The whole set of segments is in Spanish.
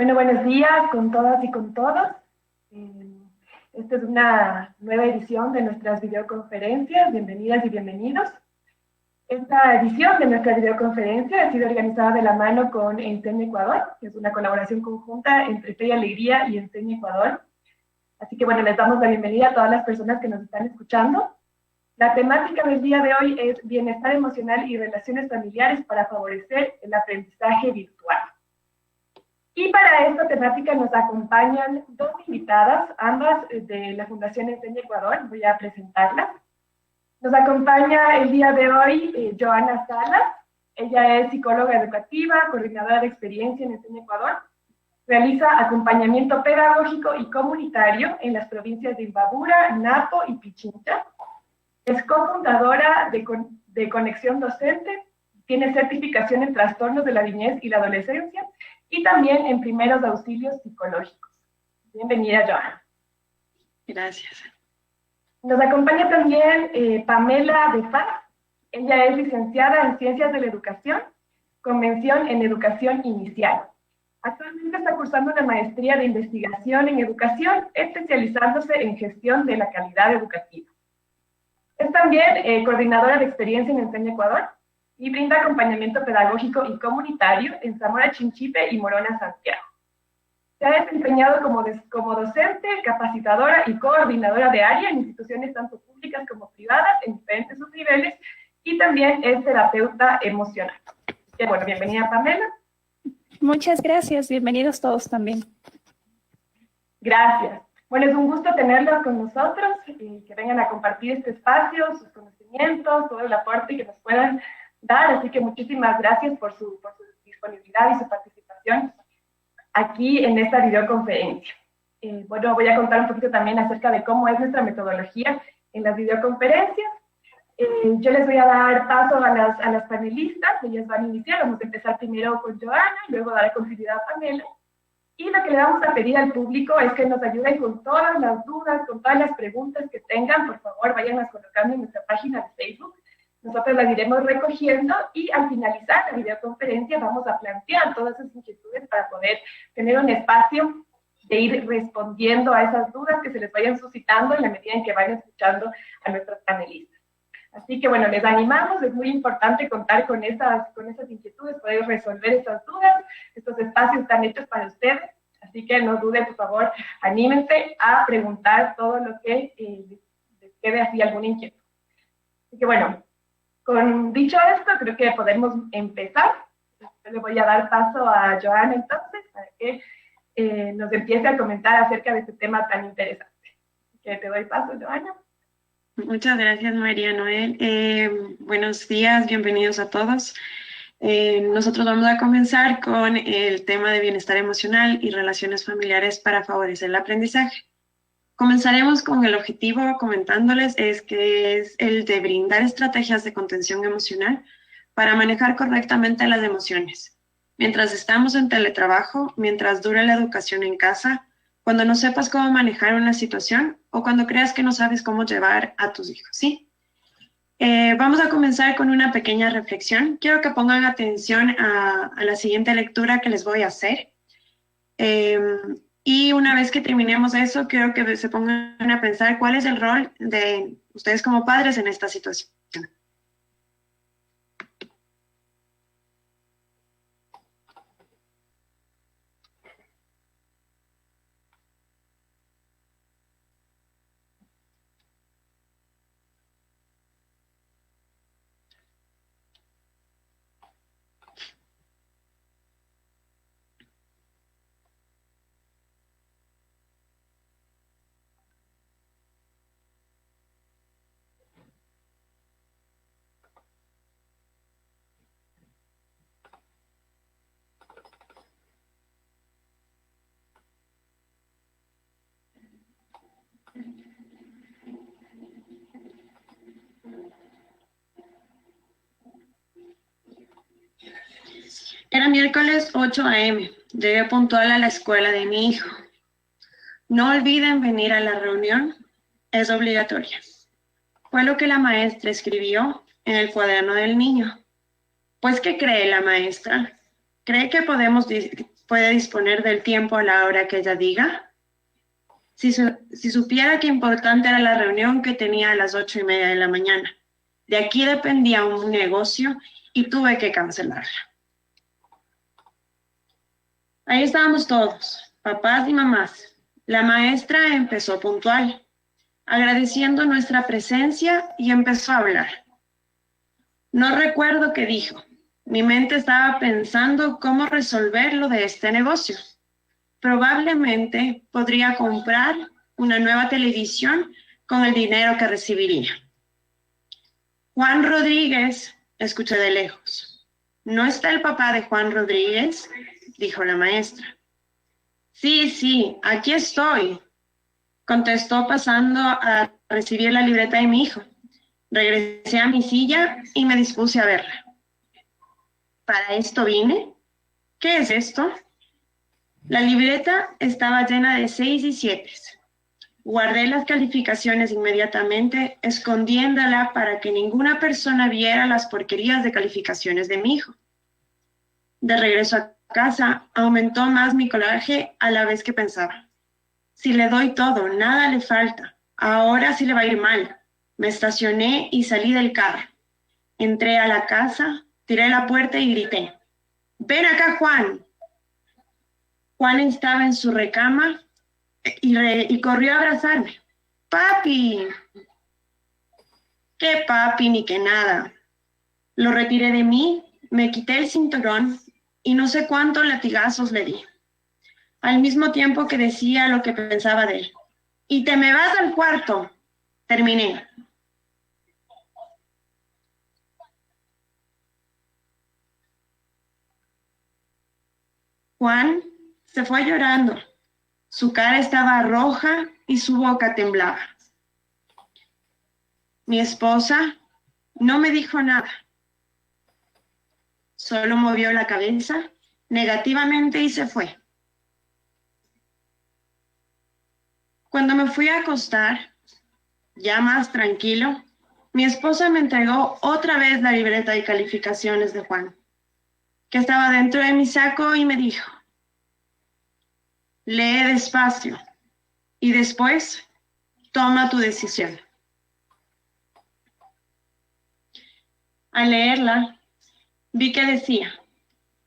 Bueno, buenos días con todas y con todos. Esta es una nueva edición de nuestras videoconferencias. Bienvenidas y bienvenidos. Esta edición de nuestra videoconferencia ha sido organizada de la mano con Enseña Ecuador, que es una colaboración conjunta entre Fe y Alegría y Enseña Ecuador. Así que bueno, les damos la bienvenida a todas las personas que nos están escuchando. La temática del día de hoy es bienestar emocional y relaciones familiares para favorecer el aprendizaje virtual. Y para esta temática nos acompañan dos invitadas, ambas de la Fundación Enseña Ecuador. Voy a presentarlas. Nos acompaña el día de hoy Joana Salas. Ella es psicóloga educativa, coordinadora de experiencia en Enseña Ecuador. Realiza acompañamiento pedagógico y comunitario en las provincias de Imbabura, Napo y Pichincha. Es cofundadora de Conexión Docente. Tiene certificación en trastornos de la niñez y la adolescencia y también en primeros auxilios psicológicos. Bienvenida, Joana. Gracias. Nos acompaña también Pamela de Faz. Ella es licenciada en Ciencias de la Educación, con mención en Educación Inicial. Actualmente está cursando una maestría de investigación en educación, especializándose en gestión de la calidad educativa. Es también coordinadora de experiencia en Enseña Ecuador y brinda acompañamiento pedagógico y comunitario en Zamora Chinchipe y Morona, Santiago. Se ha desempeñado como docente, capacitadora y coordinadora de área en instituciones tanto públicas como privadas en diferentes subniveles y también es terapeuta emocional. Y bueno, bienvenida, Pamela. Muchas gracias, bienvenidos todos también. Gracias. Bueno, es un gusto tenerlos con nosotros y que vengan a compartir este espacio, sus conocimientos, todo el aporte que nos puedan dar. Así que muchísimas gracias por su disponibilidad y su participación aquí en esta videoconferencia. Bueno, voy a contar un poquito también acerca de cómo es nuestra metodología en las videoconferencias. Yo les voy a dar paso a las panelistas, ellas van a iniciar, vamos a empezar primero con Joana, luego dar continuidad a Pamela. Y lo que le vamos a pedir al público es que nos ayuden con todas las dudas, con todas las preguntas que tengan. Por favor, váyanlas colocando en nuestra página de Facebook. Nosotros las iremos recogiendo y al finalizar la videoconferencia vamos a plantear todas esas inquietudes para poder tener un espacio de ir respondiendo a esas dudas que se les vayan suscitando en la medida en que vayan escuchando a nuestros panelistas. Así que bueno, les animamos, es muy importante contar con esas inquietudes, poder resolver esas dudas. Estos espacios están hechos para ustedes, así que no duden, por favor, anímense a preguntar todo lo que les quede así alguna inquietud. Así que bueno, con dicho esto, creo que podemos empezar. Yo le voy a dar paso a Joana entonces, para que nos empiece a comentar acerca de este tema tan interesante. Así que te doy paso, Joana. Muchas gracias, María Noel. Buenos días, bienvenidos a todos. Nosotros vamos a comenzar con el tema de bienestar emocional y relaciones familiares para favorecer el aprendizaje. Comenzaremos con el objetivo comentándoles que es el de brindar estrategias de contención emocional para manejar correctamente las emociones. Mientras estamos en teletrabajo, mientras dura la educación en casa, cuando no sepas cómo manejar una situación o cuando creas que no sabes cómo llevar a tus hijos, ¿sí? Vamos a comenzar con una pequeña reflexión. Quiero que pongan atención a la siguiente lectura que les voy a hacer. Y una vez que terminemos eso, quiero que se pongan a pensar cuál es el rol de ustedes como padres en esta situación. Era miércoles 8 a.m. Llegué puntual a la escuela de mi hijo. No olviden venir a la reunión, es obligatoria. Fue lo que la maestra escribió en el cuaderno del niño. Pues, ¿qué cree la maestra? ¿Cree que podemos puede disponer del tiempo a la hora que ella diga. Si supiera qué importante era la reunión que tenía a las 8:30 de la mañana. De aquí dependía un negocio y tuve que cancelarla. Ahí estábamos todos, papás y mamás. La maestra empezó puntual, agradeciendo nuestra presencia y empezó a hablar. No recuerdo qué dijo. Mi mente estaba pensando cómo resolver lo de este negocio. Probablemente podría comprar una nueva televisión con el dinero que recibiría. Juan Rodríguez, escuché de lejos. ¿No está el papá de Juan Rodríguez?, dijo la maestra. Sí, aquí estoy, contestó pasando a recibir la libreta de mi hijo. Regresé a mi silla y me dispuse a verla. ¿Para esto vine? ¿Qué es esto? La libreta estaba llena de 6 y 7. Guardé las calificaciones inmediatamente, escondiéndola para que ninguna persona viera las porquerías de calificaciones de mi hijo. De regreso a casa, aumentó más mi coraje a la vez que pensaba. Si le doy todo, nada le falta. Ahora sí le va a ir mal. Me estacioné y salí del carro. Entré a la casa, tiré la puerta y grité. ¡Ven acá, Juan! Juan estaba en su recama y corrió a abrazarme. ¡Papi! ¿Qué papi ni qué nada? Lo retiré de mí, me quité el cinturón y no sé cuántos latigazos le di. Al mismo tiempo que decía lo que pensaba de él. ¡Y te me vas al cuarto! Terminé. Juan se fue llorando. Su cara estaba roja y su boca temblaba. Mi esposa no me dijo nada. Solo movió la cabeza negativamente y se fue. Cuando me fui a acostar, ya más tranquilo, mi esposa me entregó otra vez la libreta de calificaciones de Juan, que estaba dentro de mi saco, y me dijo: lee despacio y después toma tu decisión. Al leerla, vi que decía: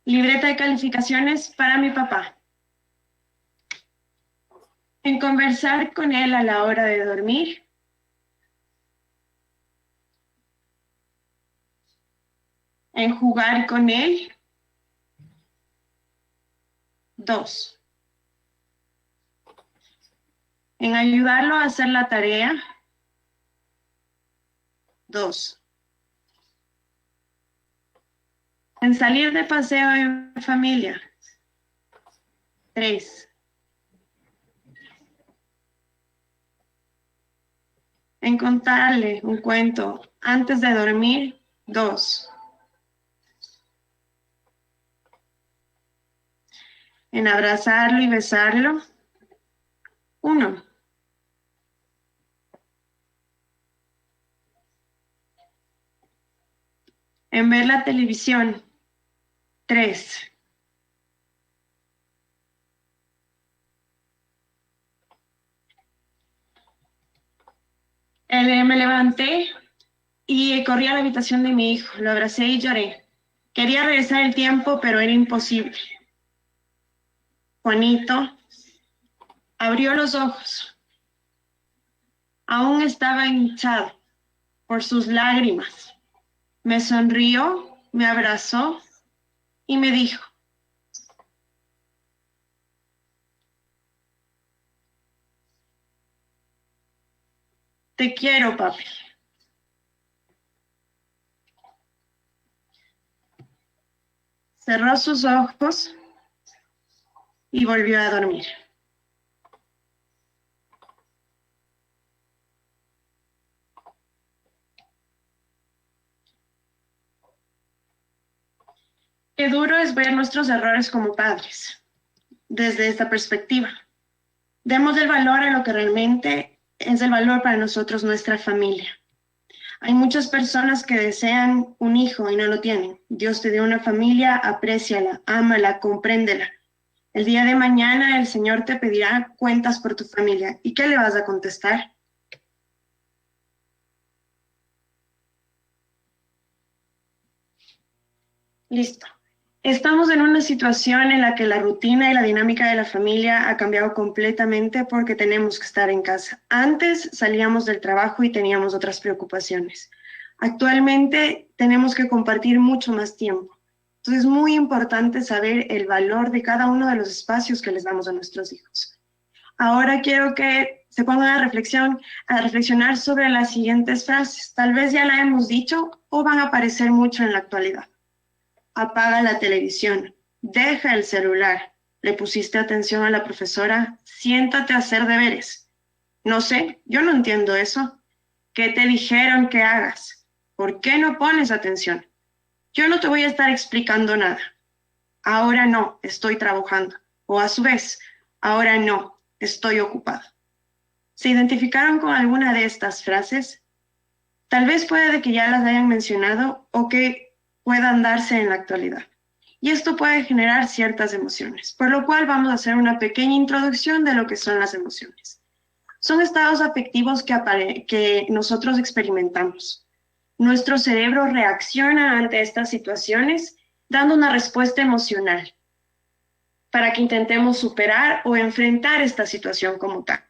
libreta de calificaciones para mi papá. En conversar con él a la hora de dormir, en jugar con él, 2. En ayudarlo a hacer la tarea, 2. En salir de paseo en familia, 3. En contarle un cuento antes de dormir, 2. En abrazarlo y besarlo, 1. En ver la televisión, 3. Me levanté y corrí a la habitación de mi hijo. Lo abracé y lloré. Quería regresar el tiempo, pero era imposible. Juanito abrió los ojos. Aún estaba hinchado por sus lágrimas. Me sonrió, me abrazó y me dijo: te quiero, papi. Cerró sus ojos y volvió a dormir. Qué duro es ver nuestros errores como padres, desde esta perspectiva. Demos el valor a lo que realmente es el valor para nosotros, nuestra familia. Hay muchas personas que desean un hijo y no lo tienen. Dios te dio una familia, apréciala, ámala, compréndela. El día de mañana el Señor te pedirá cuentas por tu familia. ¿Y qué le vas a contestar? Listo. Estamos en una situación en la que la rutina y la dinámica de la familia ha cambiado completamente porque tenemos que estar en casa. Antes salíamos del trabajo y teníamos otras preocupaciones. Actualmente tenemos que compartir mucho más tiempo. Entonces es muy importante saber el valor de cada uno de los espacios que les damos a nuestros hijos. Ahora quiero que se pongan a reflexionar sobre las siguientes frases. Tal vez ya la hemos dicho o van a aparecer mucho en la actualidad. Apaga la televisión, deja el celular, le pusiste atención a la profesora, siéntate a hacer deberes. No sé, yo no entiendo eso. ¿Qué te dijeron que hagas? ¿Por qué no pones atención? Yo no te voy a estar explicando nada. Ahora no, estoy trabajando. O a su vez, ahora no, estoy ocupada. ¿Se identificaron con alguna de estas frases? Tal vez puede que ya las hayan mencionado o que puedan darse en la actualidad. Y esto puede generar ciertas emociones, por lo cual vamos a hacer una pequeña introducción de lo que son las emociones. Son estados afectivos que nosotros experimentamos. Nuestro cerebro reacciona ante estas situaciones dando una respuesta emocional para que intentemos superar o enfrentar esta situación como tal.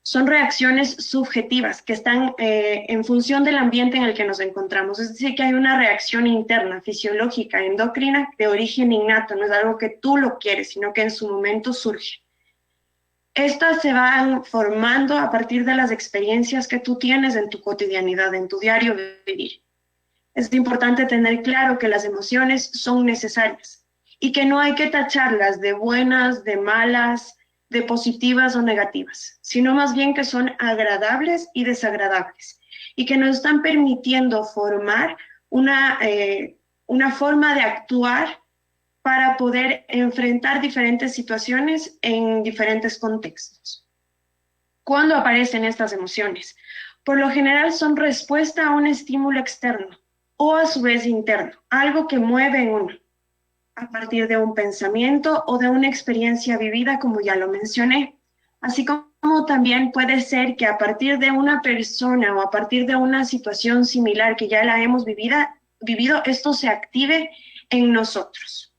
Son reacciones subjetivas que están en función del ambiente en el que nos encontramos. Es decir, que hay una reacción interna, fisiológica, endocrina, de origen innato. No es algo que tú lo quieres, sino que en su momento surge. Estas se van formando a partir de las experiencias que tú tienes en tu cotidianidad, en tu diario vivir. Es importante tener claro que las emociones son necesarias y que no hay que tacharlas de buenas, de malas, de positivas o negativas, sino más bien que son agradables y desagradables y que nos están permitiendo formar una forma de actuar para poder enfrentar diferentes situaciones en diferentes contextos. ¿Cuándo aparecen estas emociones? Por lo general son respuesta a un estímulo externo o a su vez interno, algo que mueve en uno, a partir de un pensamiento o de una experiencia vivida, como ya lo mencioné, así como también puede ser que a partir de una persona o a partir de una situación similar que ya la hemos vivido, esto se active en nosotros.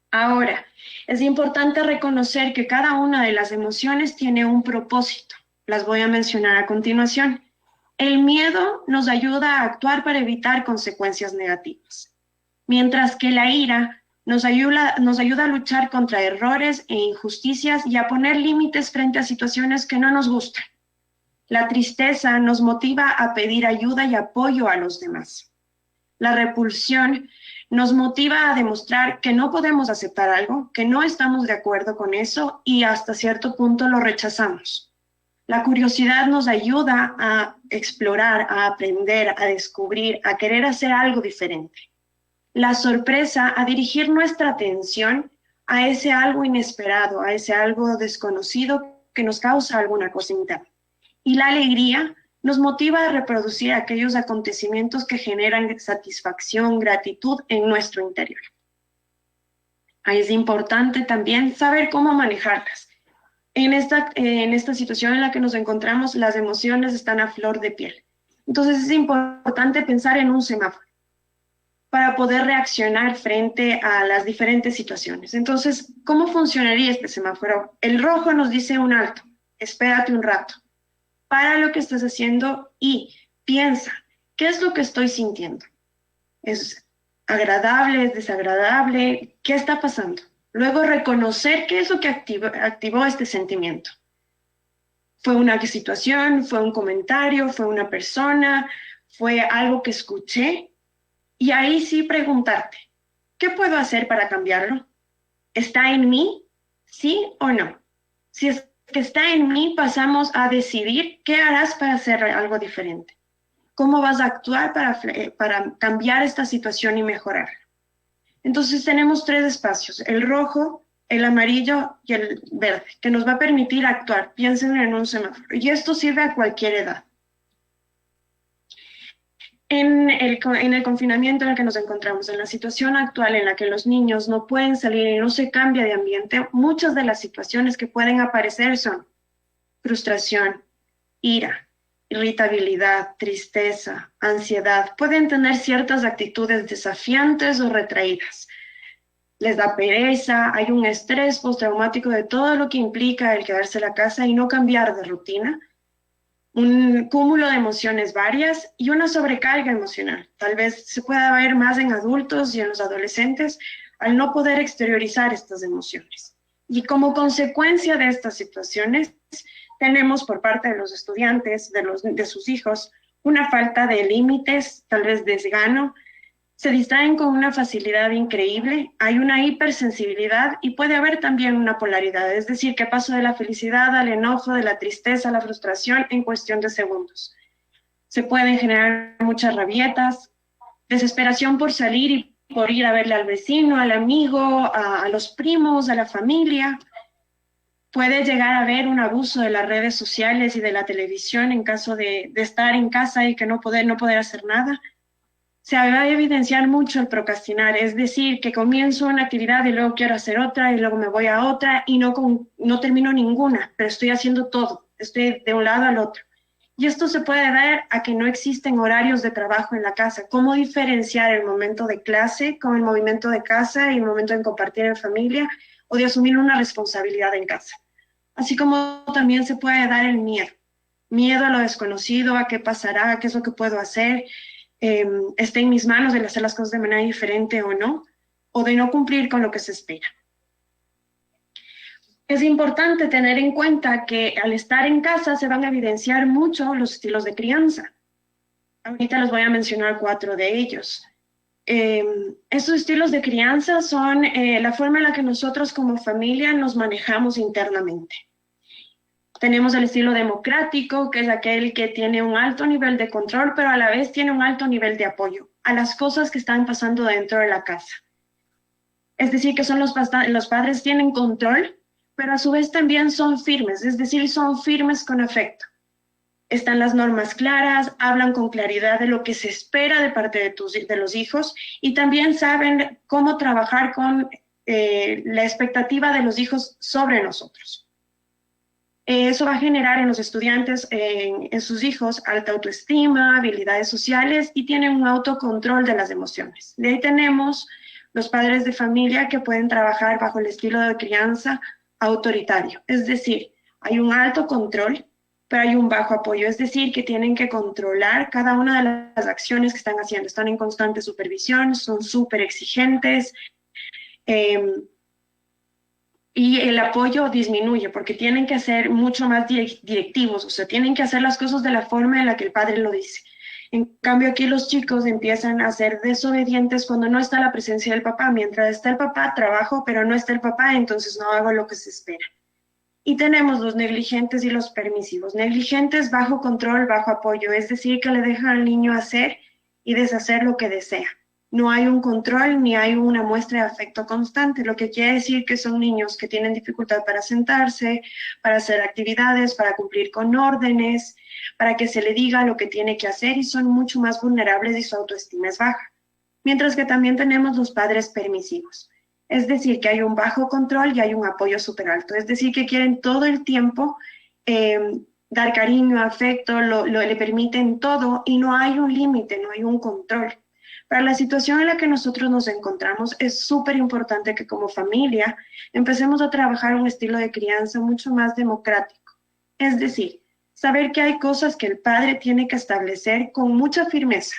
Ahora, es importante reconocer que cada una de las emociones tiene un propósito. Las voy a mencionar a continuación. El miedo nos ayuda a actuar para evitar consecuencias negativas, mientras que la ira nos ayuda a luchar contra errores e injusticias y a poner límites frente a situaciones que no nos gustan. La tristeza nos motiva a pedir ayuda y apoyo a los demás. La repulsión nos motiva a demostrar que no podemos aceptar algo, que no estamos de acuerdo con eso y hasta cierto punto lo rechazamos. La curiosidad nos ayuda a explorar, a aprender, a descubrir, a querer hacer algo diferente. La sorpresa a dirigir nuestra atención a ese algo inesperado, a ese algo desconocido que nos causa alguna cosa interna. Y la alegría nos motiva a reproducir aquellos acontecimientos que generan satisfacción, gratitud en nuestro interior. Ahí es importante también saber cómo manejarlas. En esta situación en la que nos encontramos, las emociones están a flor de piel. Entonces es importante pensar en un semáforo para poder reaccionar frente a las diferentes situaciones. Entonces, ¿cómo funcionaría este semáforo? El rojo nos dice un alto, espérate un rato, para lo que estás haciendo y piensa, ¿qué es lo que estoy sintiendo? ¿Es agradable? ¿Es desagradable? ¿Qué está pasando? Luego reconocer qué es lo que activó este sentimiento. ¿Fue una situación? ¿Fue un comentario? ¿Fue una persona? ¿Fue algo que escuché? Y ahí sí preguntarte, ¿qué puedo hacer para cambiarlo? ¿Está en mí? ¿Sí o no? Si es que está en mí, pasamos a decidir qué harás para hacer algo diferente. ¿Cómo vas a actuar para cambiar esta situación y mejorarla? Entonces tenemos tres espacios, el rojo, el amarillo y el verde, que nos va a permitir actuar. Piensen en un semáforo. Y esto sirve a cualquier edad. En el confinamiento en el que nos encontramos, en la situación actual en la que los niños no pueden salir y no se cambia de ambiente, muchas de las situaciones que pueden aparecer son frustración, ira, irritabilidad, tristeza, ansiedad. Pueden tener ciertas actitudes desafiantes o retraídas. Les da pereza, hay un estrés postraumático de todo lo que implica el quedarse en la casa y no cambiar de rutina, un cúmulo de emociones varias y una sobrecarga emocional. Tal vez se pueda ver más en adultos y en los adolescentes al no poder exteriorizar estas emociones. Y como consecuencia de estas situaciones, tenemos por parte de los estudiantes, de sus hijos, una falta de límites, tal vez desgano, se distraen con una facilidad increíble, hay una hipersensibilidad y puede haber también una polaridad, es decir, que paso de la felicidad al enojo, de la tristeza a la frustración en cuestión de segundos. Se pueden generar muchas rabietas, desesperación por salir y por ir a verle al vecino, al amigo, a los primos, a la familia. Puede llegar a haber un abuso de las redes sociales y de la televisión en caso de estar en casa y que no poder hacer nada. Se va a evidenciar mucho el procrastinar, es decir, que comienzo una actividad y luego quiero hacer otra y luego me voy a otra y no termino ninguna, pero estoy haciendo todo, estoy de un lado al otro. Y esto se puede dar a que no existen horarios de trabajo en la casa. ¿Cómo diferenciar el momento de clase con el movimiento de casa y el momento de compartir en familia o de asumir una responsabilidad en casa? Así como también se puede dar el miedo a lo desconocido, a qué pasará, a qué es lo que puedo hacer, esté en mis manos de hacer las cosas de manera diferente o de no cumplir con lo que se espera. Es importante tener en cuenta que al estar en casa se van a evidenciar mucho los estilos de crianza. Ahorita les voy a mencionar 4 de ellos. Estos estilos de crianza son la forma en la que nosotros como familia nos manejamos internamente. Tenemos el estilo democrático, que es aquel que tiene un alto nivel de control, pero a la vez tiene un alto nivel de apoyo a las cosas que están pasando dentro de la casa. Es decir, que los padres tienen control, pero a su vez también son firmes, es decir, son firmes con afecto. Están las normas claras, hablan con claridad de lo que se espera de parte de los hijos y también saben cómo trabajar con la expectativa de los hijos sobre nosotros. Eso va a generar en los estudiantes, en sus hijos, alta autoestima, habilidades sociales y tienen un autocontrol de las emociones. De ahí tenemos los padres de familia que pueden trabajar bajo el estilo de crianza autoritario. Es decir, hay un alto control, pero hay un bajo apoyo. Es decir, que tienen que controlar cada una de las acciones que están haciendo. Están en constante supervisión, son súper exigentes, y el apoyo disminuye porque tienen que ser mucho más directivos, o sea, tienen que hacer las cosas de la forma en la que el padre lo dice. En cambio, aquí los chicos empiezan a ser desobedientes cuando no está la presencia del papá. Mientras está el papá, trabajo, pero no está el papá, entonces no hago lo que se espera. Y tenemos los negligentes y los permisivos. Negligentes, bajo control, bajo apoyo, es decir, que le dejan al niño hacer y deshacer lo que desea. No hay un control ni hay una muestra de afecto constante, lo que quiere decir que son niños que tienen dificultad para sentarse, para hacer actividades, para cumplir con órdenes, para que se le diga lo que tiene que hacer y son mucho más vulnerables y su autoestima es baja. Mientras que también tenemos los padres permisivos, es decir, que hay un bajo control y hay un apoyo súper alto, es decir, que quieren todo el tiempo dar cariño, afecto, le permiten todo y no hay un límite, no hay un control. Para la situación en la que nosotros nos encontramos, es súper importante que como familia empecemos a trabajar un estilo de crianza mucho más democrático. Es decir, saber que hay cosas que el padre tiene que establecer con mucha firmeza.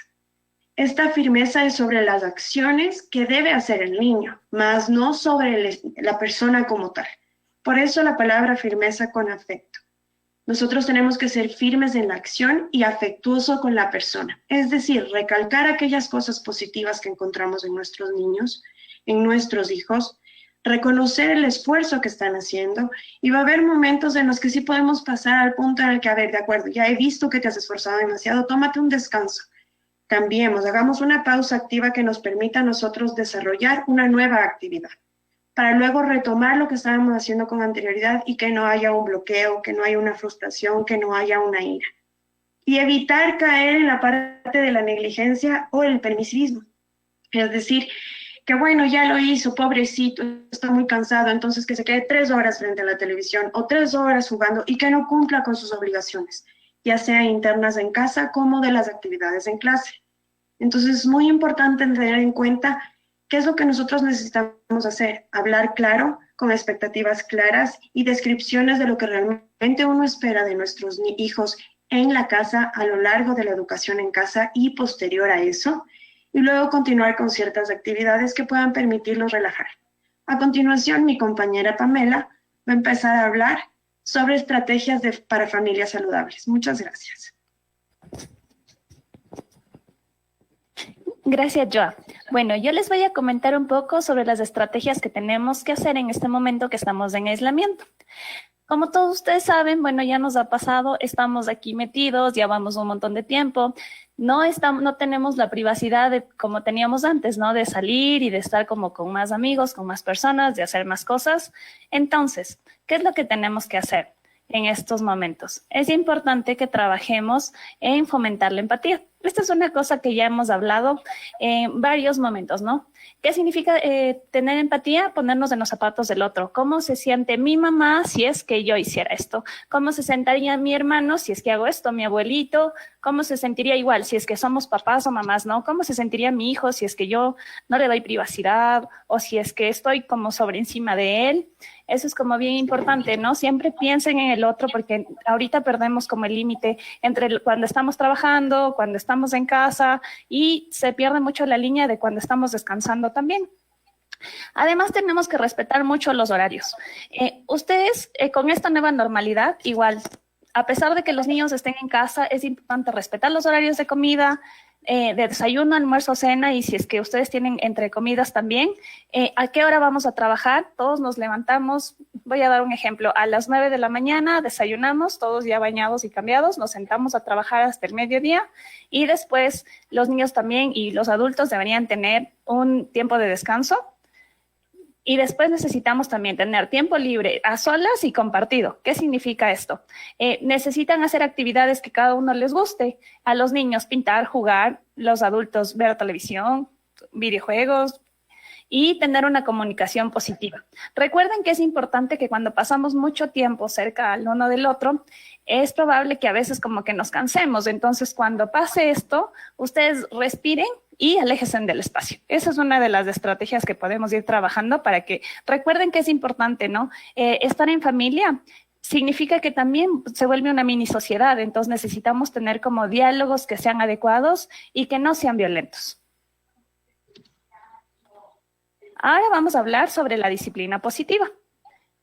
Esta firmeza es sobre las acciones que debe hacer el niño, más no sobre la persona como tal. Por eso la palabra firmeza con afecto. Nosotros tenemos que ser firmes en la acción y afectuoso con la persona. Es decir, recalcar aquellas cosas positivas que encontramos en nuestros niños, en nuestros hijos, reconocer el esfuerzo que están haciendo y va a haber momentos en los que sí podemos pasar al punto en el que, a ver, de acuerdo, ya he visto que te has esforzado demasiado, tómate un descanso. Cambiemos, hagamos una pausa activa que nos permita a nosotros desarrollar una nueva actividad, para luego retomar lo que estábamos haciendo con anterioridad y que no haya un bloqueo, que no haya una frustración, que no haya una ira. y evitar caer en la parte de la negligencia o el permisivismo. Es decir, que bueno, ya lo hizo, pobrecito, está muy cansado, entonces que se quede 3 horas frente a la televisión o 3 horas jugando y que no cumpla con sus obligaciones, ya sea internas en casa como de las actividades en clase. Entonces es muy importante tener en cuenta qué es lo que nosotros necesitamos hacer, hablar claro, con expectativas claras y descripciones de lo que realmente uno espera de nuestros hijos en la casa, a lo largo de la educación en casa y posterior a eso, y luego continuar con ciertas actividades que puedan permitirlos relajar. A continuación, mi compañera Pamela va a empezar a hablar sobre estrategias para familias saludables. Muchas gracias. Gracias, Joa. Bueno, yo les voy a comentar un poco sobre las estrategias que tenemos que hacer en este momento que estamos en aislamiento. Como todos ustedes saben, bueno, ya nos ha pasado, estamos aquí metidos, ya vamos un montón de tiempo, no tenemos la privacidad como teníamos antes, ¿no? De salir y de estar como con más amigos, con más personas, de hacer más cosas. Entonces, ¿qué es lo que tenemos que hacer en estos momentos? Es importante que trabajemos en fomentar la empatía. Esta es una cosa que ya hemos hablado en varios momentos, ¿no? ¿Qué significa tener empatía? Ponernos en los zapatos del otro. ¿Cómo se siente mi mamá si es que yo hiciera esto? ¿Cómo se sentiría mi hermano si es que hago esto? ¿Mi abuelito? ¿Cómo se sentiría igual si es que somos papás o mamás, no? ¿Cómo se sentiría mi hijo si es que yo no le doy privacidad o si es que estoy como sobre encima de él? Eso es como bien importante, ¿no? Siempre piensen en el otro porque ahorita perdemos como el límite entre cuando estamos trabajando, cuando estamos en casa y se pierde mucho la línea de cuando estamos descansando también. Además, tenemos que respetar mucho los horarios. Ustedes, con esta nueva normalidad, igual, a pesar de que los niños estén en casa, es importante respetar los horarios de comida, de desayuno, almuerzo, cena, y si es que ustedes tienen entre comidas también, ¿a qué hora vamos a trabajar? Todos nos levantamos, voy a dar un ejemplo, a las 9 de la mañana desayunamos, todos ya bañados y cambiados, nos sentamos a trabajar hasta el mediodía y después los niños también y los adultos deberían tener un tiempo de descanso. Y después necesitamos también tener tiempo libre a solas y compartido. ¿Qué significa esto? Necesitan hacer actividades que cada uno les guste. A los niños pintar, jugar, los adultos ver televisión, videojuegos y tener una comunicación positiva. Recuerden que es importante que cuando pasamos mucho tiempo cerca al uno del otro, es probable que a veces como que nos cansemos. Entonces, cuando pase esto, ustedes respiren y aléjense del espacio. Esa es una de las estrategias que podemos ir trabajando para que recuerden que es importante, ¿no? Estar en familia significa que también se vuelve una mini sociedad, entonces necesitamos tener como diálogos que sean adecuados y que no sean violentos. Ahora vamos a hablar sobre la disciplina positiva.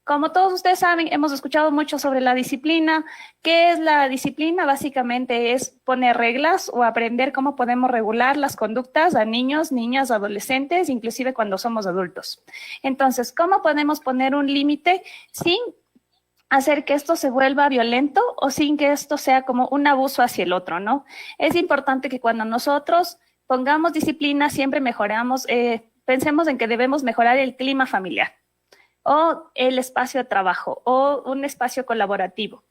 Como todos ustedes saben, hemos escuchado mucho sobre la disciplina. ¿Qué es la disciplina? Básicamente es poner reglas o aprender cómo podemos regular las conductas a niños, niñas, adolescentes, inclusive cuando somos adultos. Entonces, ¿cómo podemos poner un límite sin hacer que esto se vuelva violento o sin que esto sea como un abuso hacia el otro, ¿no? Es importante que cuando nosotros pongamos disciplina, siempre mejoramos, pensemos en que debemos mejorar el clima familiar o el espacio de trabajo o un espacio colaborativo.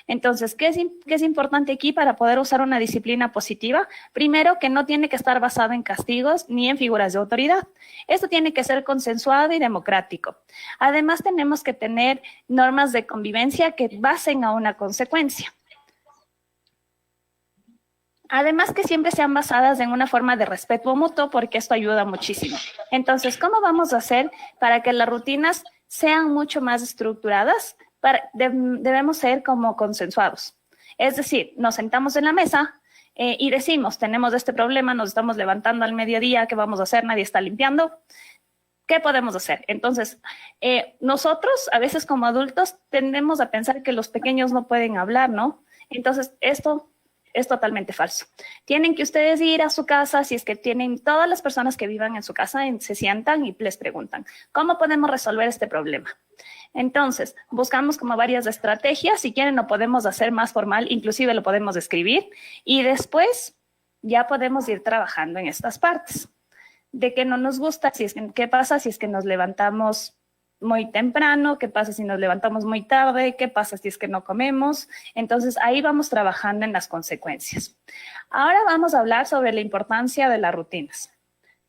Entonces, ¿qué es importante aquí para poder usar una disciplina positiva? Primero, que no tiene que estar basado en castigos ni en figuras de autoridad. Esto tiene que ser consensuado y democrático. Además, tenemos que tener normas de convivencia que basen a una consecuencia. Además, que siempre sean basadas en una forma de respeto mutuo, porque esto ayuda muchísimo. Entonces, ¿cómo vamos a hacer para que las rutinas sean mucho más estructuradas? Debemos ser como consensuados. Es decir, nos sentamos en la mesa y decimos, tenemos este problema, nos estamos levantando al mediodía, ¿qué vamos a hacer? Nadie está limpiando. ¿Qué podemos hacer? Entonces, nosotros a veces como adultos tendemos a pensar que los pequeños no pueden hablar, ¿no? Entonces, esto es totalmente falso. Tienen que ustedes ir a su casa, si es que tienen todas las personas que vivan en su casa, se sientan y les preguntan, ¿cómo podemos resolver este problema? Entonces, buscamos como varias estrategias, si quieren lo podemos hacer más formal, inclusive lo podemos escribir, y después ya podemos ir trabajando en estas partes. De que no nos gusta, ¿qué pasa si es que nos levantamos muy temprano? ¿Qué pasa si nos levantamos muy tarde? ¿Qué pasa si es que no comemos? Entonces, ahí vamos trabajando en las consecuencias. Ahora vamos a hablar sobre la importancia de las rutinas.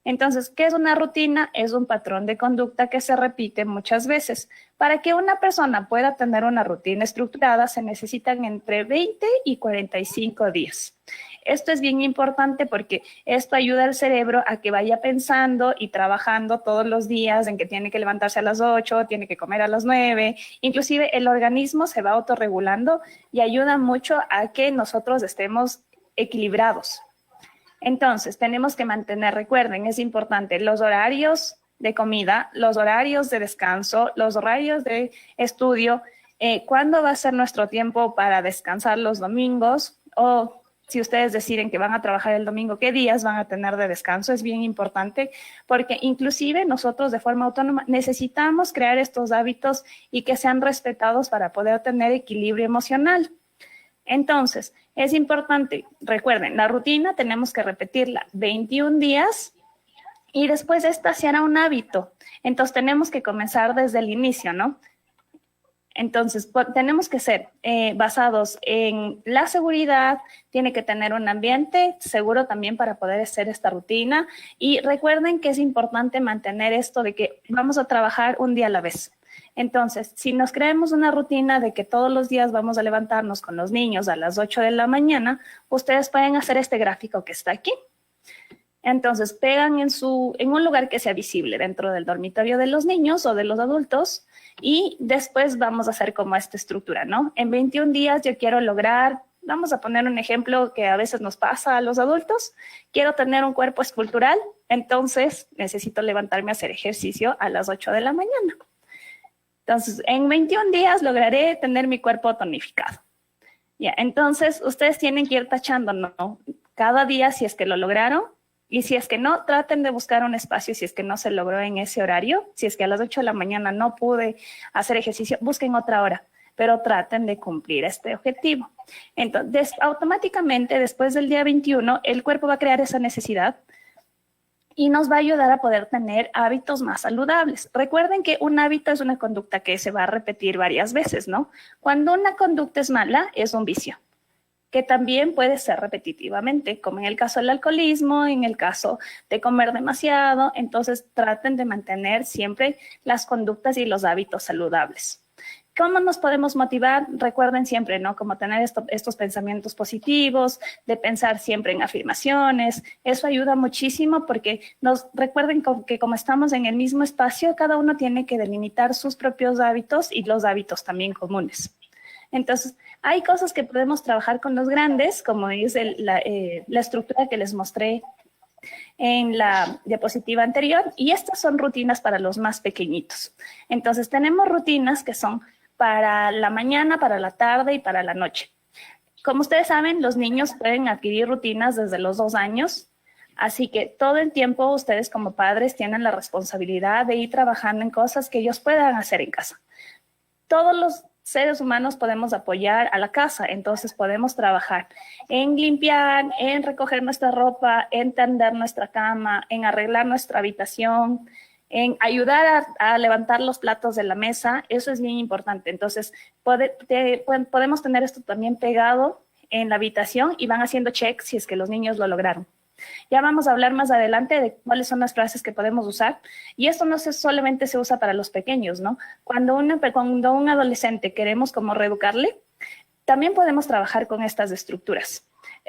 Entonces, ¿qué es una rutina? Es un patrón de conducta que se repite muchas veces. Para que una persona pueda tener una rutina estructurada, se necesitan entre 20 y 45 días. Esto es bien importante porque esto ayuda al cerebro a que vaya pensando y trabajando todos los días en que tiene que levantarse a las 8, tiene que comer a las 9. Inclusive el organismo se va autorregulando y ayuda mucho a que nosotros estemos equilibrados. Entonces, tenemos que mantener, recuerden, es importante los horarios de comida, los horarios de descanso, los horarios de estudio, cuándo va a ser nuestro tiempo para descansar los domingos, o si ustedes deciden que van a trabajar el domingo, qué días van a tener de descanso. Es bien importante porque inclusive nosotros de forma autónoma necesitamos crear estos hábitos y que sean respetados para poder tener equilibrio emocional. Entonces, es importante, recuerden, la rutina tenemos que repetirla 21 días y después esta se hará un hábito. Entonces, tenemos que comenzar desde el inicio, ¿no? Entonces, tenemos que ser basados en la seguridad, tiene que tener un ambiente seguro también para poder hacer esta rutina. Y recuerden que es importante mantener esto de que vamos a trabajar un día a la vez. Entonces, si nos creamos una rutina de que todos los días vamos a levantarnos con los niños a las 8 de la mañana, ustedes pueden hacer este gráfico que está aquí. Entonces, pegan en un lugar que sea visible dentro del dormitorio de los niños o de los adultos y después vamos a hacer como esta estructura, ¿no? En 21 días yo quiero lograr, vamos a poner un ejemplo que a veces nos pasa a los adultos, quiero tener un cuerpo escultural, entonces necesito levantarme a hacer ejercicio a las 8 de la mañana. Entonces, en 21 días lograré tener mi cuerpo tonificado. Ya, entonces, ustedes tienen que ir tachando, ¿no? Cada día si es que lo lograron. Y si es que no, traten de buscar un espacio si es que no se logró en ese horario. Si es que a las 8 de la mañana no pude hacer ejercicio, busquen otra hora, pero traten de cumplir este objetivo. Entonces, automáticamente, después del día 21, el cuerpo va a crear esa necesidad y nos va a ayudar a poder tener hábitos más saludables. Recuerden que un hábito es una conducta que se va a repetir varias veces, ¿no? Cuando una conducta es mala, es un vicio, que también puede ser repetitivamente, como en el caso del alcoholismo, en el caso de comer demasiado. Entonces, traten de mantener siempre las conductas y los hábitos saludables. ¿Cómo nos podemos motivar? Recuerden siempre, ¿no? Como tener estos pensamientos positivos, de pensar siempre en afirmaciones. Eso ayuda muchísimo porque recuerden que como estamos en el mismo espacio, cada uno tiene que delimitar sus propios hábitos y los hábitos también comunes. Entonces, hay cosas que podemos trabajar con los grandes, como es la estructura que les mostré en la diapositiva anterior, y estas son rutinas para los más pequeñitos. Entonces, tenemos rutinas que son para la mañana, para la tarde y para la noche. Como ustedes saben, los niños pueden adquirir rutinas desde los 2 años, así que todo el tiempo ustedes como padres tienen la responsabilidad de ir trabajando en cosas que ellos puedan hacer en casa. Todos los seres humanos podemos apoyar a la casa, entonces podemos trabajar en limpiar, en recoger nuestra ropa, en tender nuestra cama, en arreglar nuestra habitación, en ayudar a levantar los platos de la mesa. Eso es bien importante. Entonces, podemos tener esto también pegado en la habitación y van haciendo check si es que los niños lo lograron. Ya vamos a hablar más adelante de cuáles son las frases que podemos usar. Y esto no solamente se usa para los pequeños, ¿no? Cuando un adolescente queremos como reeducarle, también podemos trabajar con estas estructuras.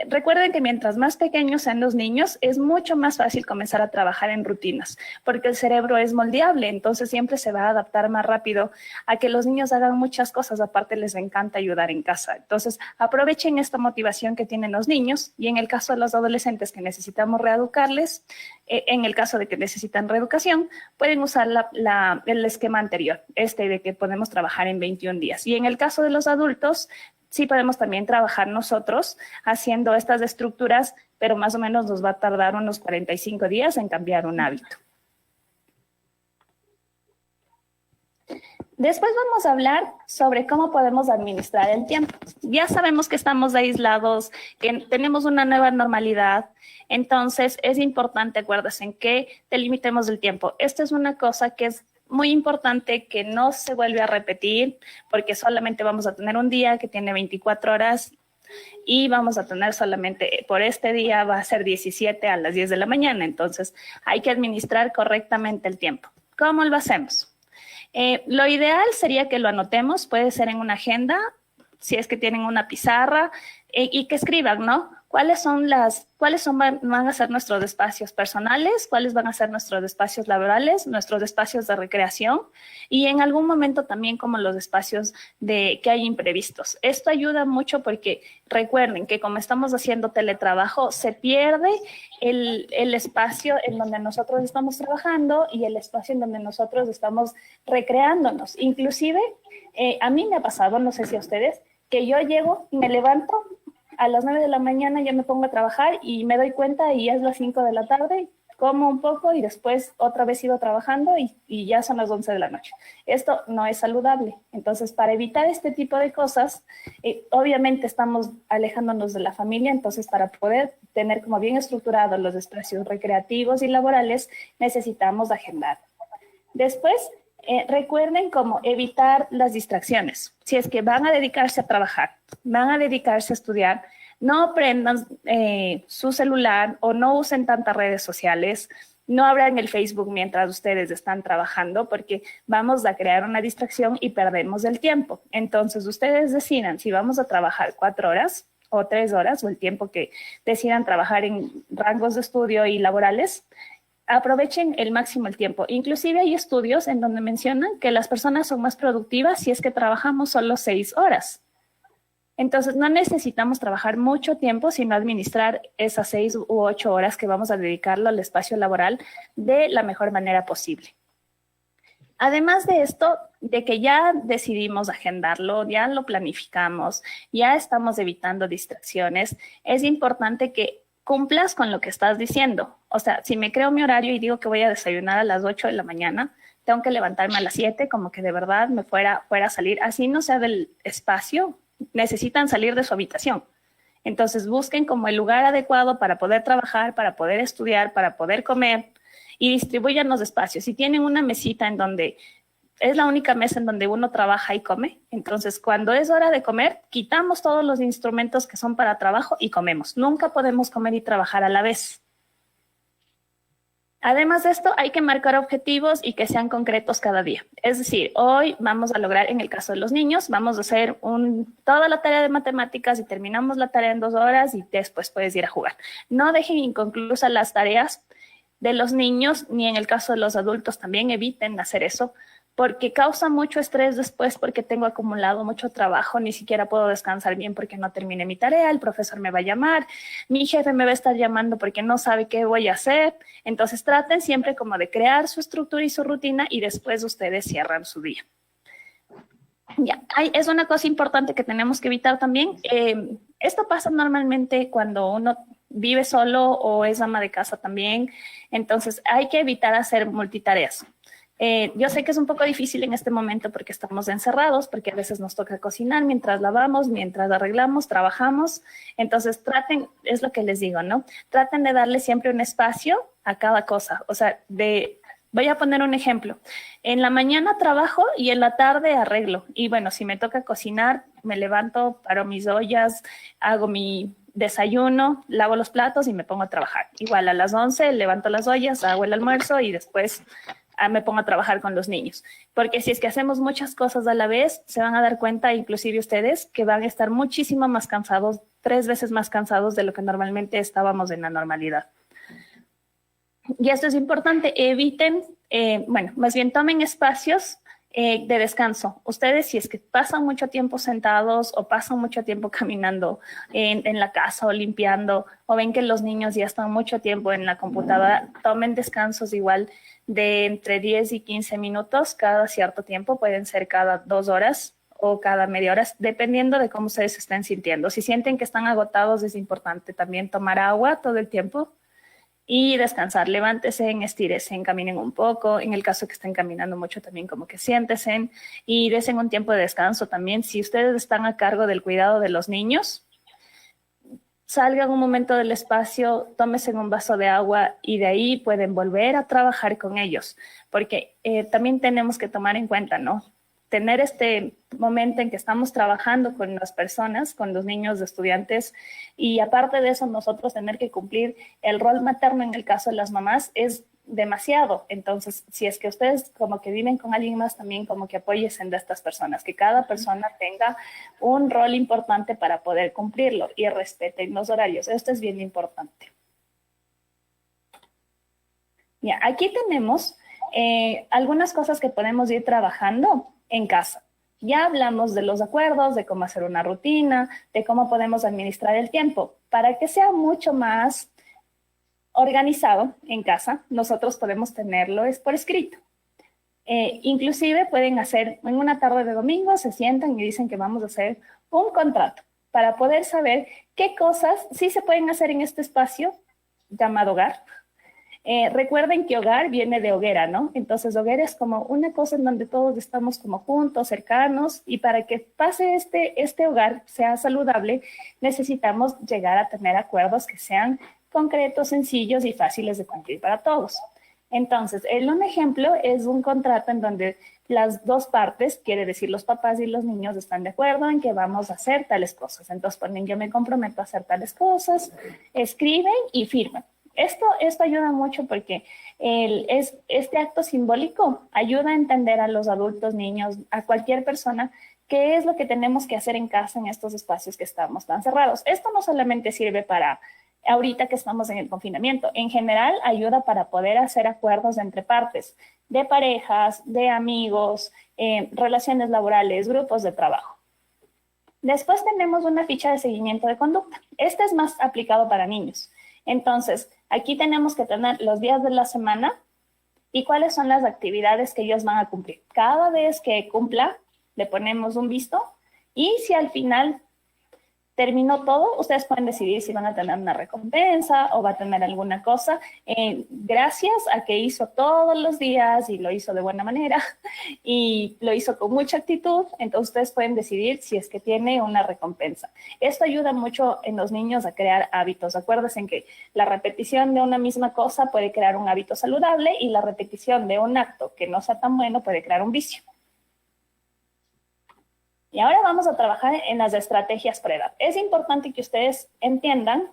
Recuerden que mientras más pequeños sean los niños, es mucho más fácil comenzar a trabajar en rutinas, porque el cerebro es moldeable, entonces siempre se va a adaptar más rápido a que los niños hagan muchas cosas. Aparte, les encanta ayudar en casa. Entonces, aprovechen esta motivación que tienen los niños, y en el caso de los adolescentes que necesitamos reeducarles, en el caso de que necesitan reeducación, pueden usar el esquema anterior, de que podemos trabajar en 21 días. Y en el caso de los adultos, sí podemos también trabajar nosotros haciendo estas estructuras, pero más o menos nos va a tardar unos 45 días en cambiar un hábito. Después vamos a hablar sobre cómo podemos administrar el tiempo. Ya sabemos que estamos aislados, que tenemos una nueva normalidad, entonces es importante, acuérdense, que delimitemos el tiempo. Esta es una cosa que es muy importante que no se vuelve a repetir, porque solamente vamos a tener un día que tiene 24 horas y vamos a tener solamente, por este día va a ser 17 a las 10 de la mañana, entonces hay que administrar correctamente el tiempo. ¿Cómo lo hacemos? Lo ideal sería que lo anotemos, puede ser en una agenda, si es que tienen una pizarra, y que escriban, ¿no? Van a ser nuestros espacios personales, cuáles van a ser nuestros espacios laborales, nuestros espacios de recreación y en algún momento también como los espacios que hay imprevistos. Esto ayuda mucho porque recuerden que como estamos haciendo teletrabajo, se pierde el espacio en donde nosotros estamos trabajando y el espacio en donde nosotros estamos recreándonos. Inclusive, a mí me ha pasado, no sé si a ustedes, que yo llego, me levanto, a las 9 de la mañana ya me pongo a trabajar y me doy cuenta y ya es las 5 de la tarde, como un poco y después otra vez sigo trabajando y ya son las 11 de la noche. Esto no es saludable. Entonces, para evitar este tipo de cosas, obviamente estamos alejándonos de la familia, entonces para poder tener como bien estructurados los espacios recreativos y laborales, necesitamos agendar. Después, recuerden cómo evitar las distracciones. Si es que van a dedicarse a trabajar, van a dedicarse a estudiar, no prendan su celular o no usen tantas redes sociales, no abran el Facebook mientras ustedes están trabajando porque vamos a crear una distracción y perdemos el tiempo. Entonces, ustedes decidan si vamos a trabajar 4 horas o 3 horas o el tiempo que decidan trabajar en rangos de estudio y laborales. Aprovechen el máximo el tiempo. Inclusive hay estudios en donde mencionan que las personas son más productivas si es que trabajamos solo 6 horas. Entonces, no necesitamos trabajar mucho tiempo, sino administrar esas 6 u 8 horas que vamos a dedicarlo al espacio laboral de la mejor manera posible. Además de esto, de que ya decidimos agendarlo, ya lo planificamos, ya estamos evitando distracciones, es importante que cumplas con lo que estás diciendo. O sea, si me creo mi horario y digo que voy a desayunar a las 8 de la mañana, tengo que levantarme a las 7, como que de verdad me fuera a salir. Así no sea del espacio, necesitan salir de su habitación. Entonces busquen como el lugar adecuado para poder trabajar, para poder estudiar, para poder comer y distribuyan los espacios. Si tienen una mesita en donde es la única mesa en donde uno trabaja y come, entonces cuando es hora de comer, quitamos todos los instrumentos que son para trabajo y comemos. Nunca podemos comer y trabajar a la vez. Además de esto, hay que marcar objetivos y que sean concretos cada día. Es decir, hoy vamos a lograr, en el caso de los niños, vamos a hacer toda la tarea de matemáticas y terminamos la tarea en 2 horas y después puedes ir a jugar. No dejen inconclusas las tareas de los niños, ni en el caso de los adultos también eviten hacer eso, porque causa mucho estrés después porque tengo acumulado mucho trabajo, ni siquiera puedo descansar bien porque no terminé mi tarea, el profesor me va a llamar, mi jefe me va a estar llamando porque no sabe qué voy a hacer. Entonces traten siempre como de crear su estructura y su rutina y después ustedes cierran su día. Ya, es una cosa importante que tenemos que evitar también. Esto pasa normalmente cuando uno vive solo o es ama de casa también, entonces hay que evitar hacer multitareas. Yo sé que es un poco difícil en este momento porque estamos encerrados, porque a veces nos toca cocinar mientras lavamos, mientras arreglamos, trabajamos. Entonces traten, es lo que les digo, ¿no? Traten de darle siempre un espacio a cada cosa. O sea, voy a poner un ejemplo. En la mañana trabajo y en la tarde arreglo. Y bueno, si me toca cocinar, me levanto, paro mis ollas, hago mi desayuno, lavo los platos y me pongo a trabajar. Igual a las 11 levanto las ollas, hago el almuerzo y después me pongo a trabajar con los niños. Porque si es que hacemos muchas cosas a la vez, se van a dar cuenta, inclusive ustedes, que van a estar muchísimo más cansados, 3 veces más cansados de lo que normalmente estábamos en la normalidad. Y esto es importante, eviten, más bien tomen espacios de descanso. Ustedes, si es que pasan mucho tiempo sentados o pasan mucho tiempo caminando en la casa o limpiando, o ven que los niños ya están mucho tiempo en la computadora, tomen descansos igual de entre 10 y 15 minutos cada cierto tiempo, pueden ser cada 2 horas o cada media hora, dependiendo de cómo ustedes se estén sintiendo. Si sienten que están agotados, es importante también tomar agua todo el tiempo y descansar. Levántese, estírese, caminen un poco. En el caso que estén caminando mucho, también como que siéntese y desen un tiempo de descanso también. Si ustedes están a cargo del cuidado de los niños, salgan un momento del espacio, tómense un vaso de agua y de ahí pueden volver a trabajar con ellos, porque también tenemos que tomar en cuenta, ¿no? Tener este momento en que estamos trabajando con las personas, con los niños, estudiantes, y aparte de eso nosotros tener que cumplir el rol materno en el caso de las mamás es demasiado. Entonces, si es que ustedes como que viven con alguien más, también como que apóyense de estas personas, que cada persona tenga un rol importante para poder cumplirlo y respeten los horarios. Esto es bien importante. Ya, aquí tenemos algunas cosas que podemos ir trabajando en casa. Ya hablamos de los acuerdos, de cómo hacer una rutina, de cómo podemos administrar el tiempo. Para que sea mucho más organizado en casa, nosotros podemos tenerlo por escrito. Inclusive pueden hacer, en una tarde de domingo, se sientan y dicen que vamos a hacer un contrato para poder saber qué cosas sí se pueden hacer en este espacio llamado hogar. Recuerden que hogar viene de hoguera, ¿no? Entonces, hoguera es como una cosa en donde todos estamos como juntos, cercanos, y para que pase este hogar sea saludable, necesitamos llegar a tener acuerdos que sean concretos, sencillos y fáciles de cumplir para todos. Entonces, un ejemplo es un contrato en donde las dos partes, quiere decir los papás y los niños, están de acuerdo en que vamos a hacer tales cosas. Entonces, ponen, yo me comprometo a hacer tales cosas, escriben y firman. Esto ayuda mucho porque este acto simbólico ayuda a entender a los adultos, niños, a cualquier persona qué es lo que tenemos que hacer en casa en estos espacios que estamos tan cerrados. Esto no solamente sirve para ahorita que estamos en el confinamiento, en general ayuda para poder hacer acuerdos entre partes, de parejas, de amigos, relaciones laborales, grupos de trabajo. Después tenemos una ficha de seguimiento de conducta. Este es más aplicado para niños. Entonces, aquí tenemos que tener los días de la semana y cuáles son las actividades que ellos van a cumplir. Cada vez que cumpla, le ponemos un visto y si al final terminó todo, ustedes pueden decidir si van a tener una recompensa o va a tener alguna cosa. Gracias a que hizo todos los días y lo hizo de buena manera y lo hizo con mucha actitud, entonces ustedes pueden decidir si es que tiene una recompensa. Esto ayuda mucho en los niños a crear hábitos. Acuérdense en que la repetición de una misma cosa puede crear un hábito saludable y la repetición de un acto que no sea tan bueno puede crear un vicio. Y ahora vamos a trabajar en las estrategias por edad. Es importante que ustedes entiendan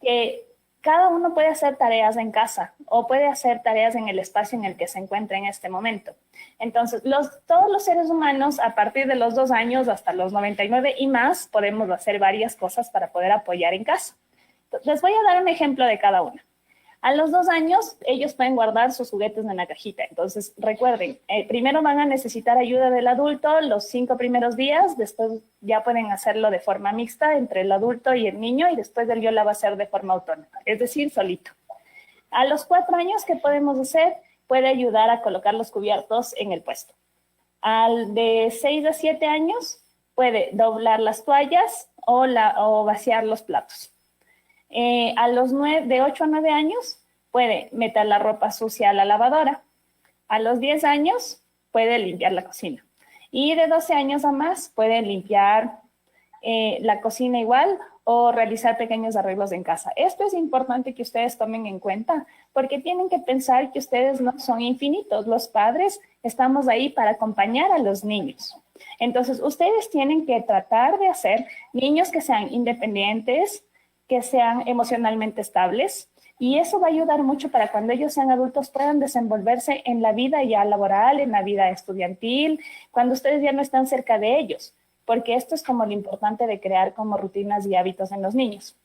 que cada uno puede hacer tareas en casa o puede hacer tareas en el espacio en el que se encuentra en este momento. Entonces, todos los seres humanos, a partir de los 2 años hasta los 99 y más, podemos hacer varias cosas para poder apoyar en casa. Les voy a dar un ejemplo de cada una. A los 2 años, ellos pueden guardar sus juguetes en la cajita. Entonces, recuerden, primero van a necesitar ayuda del adulto los 5 primeros días, después ya pueden hacerlo de forma mixta entre el adulto y el niño, y después el yo la va a hacer de forma autónoma, es decir, solito. A los 4 años, ¿qué podemos hacer? Puede ayudar a colocar los cubiertos en el puesto. Al de 6 a 7 años, puede doblar las toallas o vaciar los platos. A los de 8 a 9 años puede meter la ropa sucia a la lavadora. A los 10 años puede limpiar la cocina. Y de 12 años a más puede limpiar la cocina igual o realizar pequeños arreglos en casa. Esto es importante que ustedes tomen en cuenta porque tienen que pensar que ustedes no son infinitos. Los padres estamos ahí para acompañar a los niños. Entonces, ustedes tienen que tratar de hacer niños que sean independientes, que sean emocionalmente estables, y eso va a ayudar mucho para cuando ellos sean adultos puedan desenvolverse en la vida ya laboral, en la vida estudiantil, cuando ustedes ya no están cerca de ellos, porque esto es como lo importante de crear como rutinas y hábitos en los niños.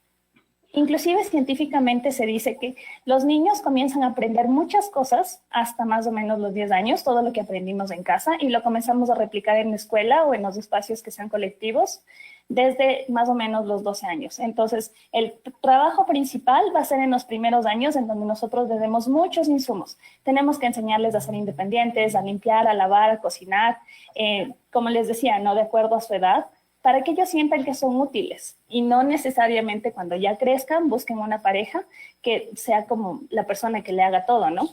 Inclusive científicamente se dice que los niños comienzan a aprender muchas cosas hasta más o menos los 10 años, todo lo que aprendimos en casa, y lo comenzamos a replicar en la escuela o en los espacios que sean colectivos desde más o menos los 12 años. Entonces, el trabajo principal va a ser en los primeros años en donde nosotros les demos muchos insumos. Tenemos que enseñarles a ser independientes, a limpiar, a lavar, a cocinar, como les decía, ¿no? De acuerdo a su edad, para que ellos sientan que son útiles y no necesariamente cuando ya crezcan busquen una pareja que sea como la persona que le haga todo, ¿no?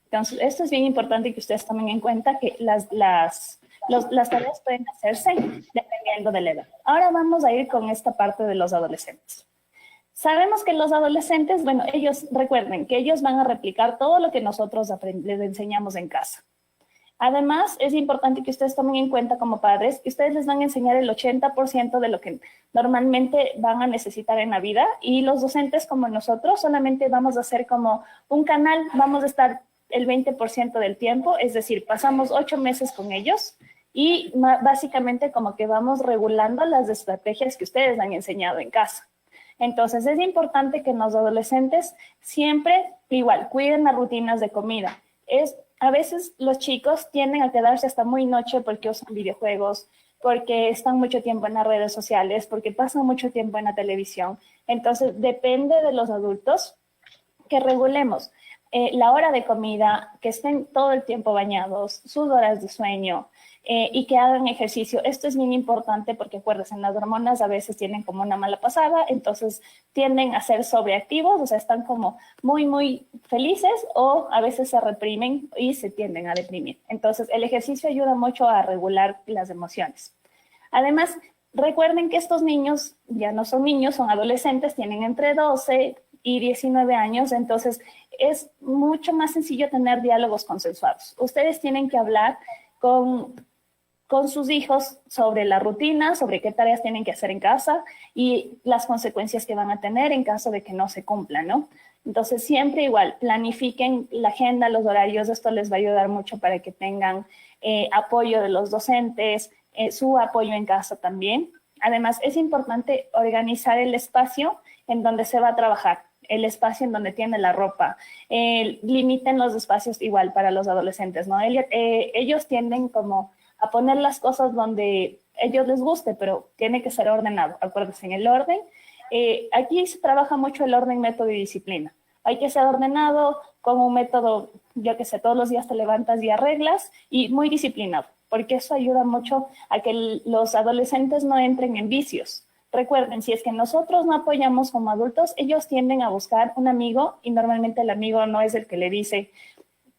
Entonces, esto es bien importante que ustedes tomen en cuenta que las tareas pueden hacerse dependiendo de la edad. Ahora vamos a ir con esta parte de los adolescentes. Sabemos que los adolescentes, bueno, ellos recuerden que ellos van a replicar todo lo que nosotros les enseñamos en casa. Además, es importante que ustedes tomen en cuenta como padres que ustedes les van a enseñar el 80% de lo que normalmente van a necesitar en la vida, y los docentes como nosotros solamente vamos a hacer como un canal, vamos a estar el 20% del tiempo, es decir, pasamos 8 meses con ellos y básicamente como que vamos regulando las estrategias que ustedes han enseñado en casa. Entonces, es importante que los adolescentes siempre igual cuiden las rutinas de comida. A veces los chicos tienden a quedarse hasta muy noche porque usan videojuegos, porque están mucho tiempo en las redes sociales, porque pasan mucho tiempo en la televisión. Entonces, depende de los adultos que regulemos la hora de comida, que estén todo el tiempo bañados, sus horas de sueño, y que hagan ejercicio. Esto es bien importante porque acuérdense, las hormonas a veces tienen como una mala pasada, entonces tienden a ser sobreactivos, o sea, están como muy, muy felices, o a veces se reprimen y se tienden a deprimir. Entonces, el ejercicio ayuda mucho a regular las emociones. Además, recuerden que estos niños ya no son niños, son adolescentes, tienen entre 12 y 19 años, entonces es mucho más sencillo tener diálogos consensuados. Ustedes tienen que hablar con sus hijos sobre la rutina, sobre qué tareas tienen que hacer en casa y las consecuencias que van a tener en caso de que no se cumplan, ¿no? Entonces, siempre igual, planifiquen la agenda, los horarios, esto les va a ayudar mucho para que tengan apoyo de los docentes, su apoyo en casa también. Además, es importante organizar el espacio en donde se va a trabajar, el espacio en donde tiene la ropa. Limiten los espacios igual para los adolescentes, ¿no? Ellos tienden como a poner las cosas donde a ellos les guste, pero tiene que ser ordenado. Acuérdense, en el orden, aquí se trabaja mucho el orden, método y disciplina. Hay que ser ordenado con un método, yo que sé, todos los días te levantas y arreglas, y muy disciplinado, porque eso ayuda mucho a que los adolescentes no entren en vicios. Recuerden, si es que nosotros no apoyamos como adultos, ellos tienden a buscar un amigo, y normalmente el amigo no es el que le dice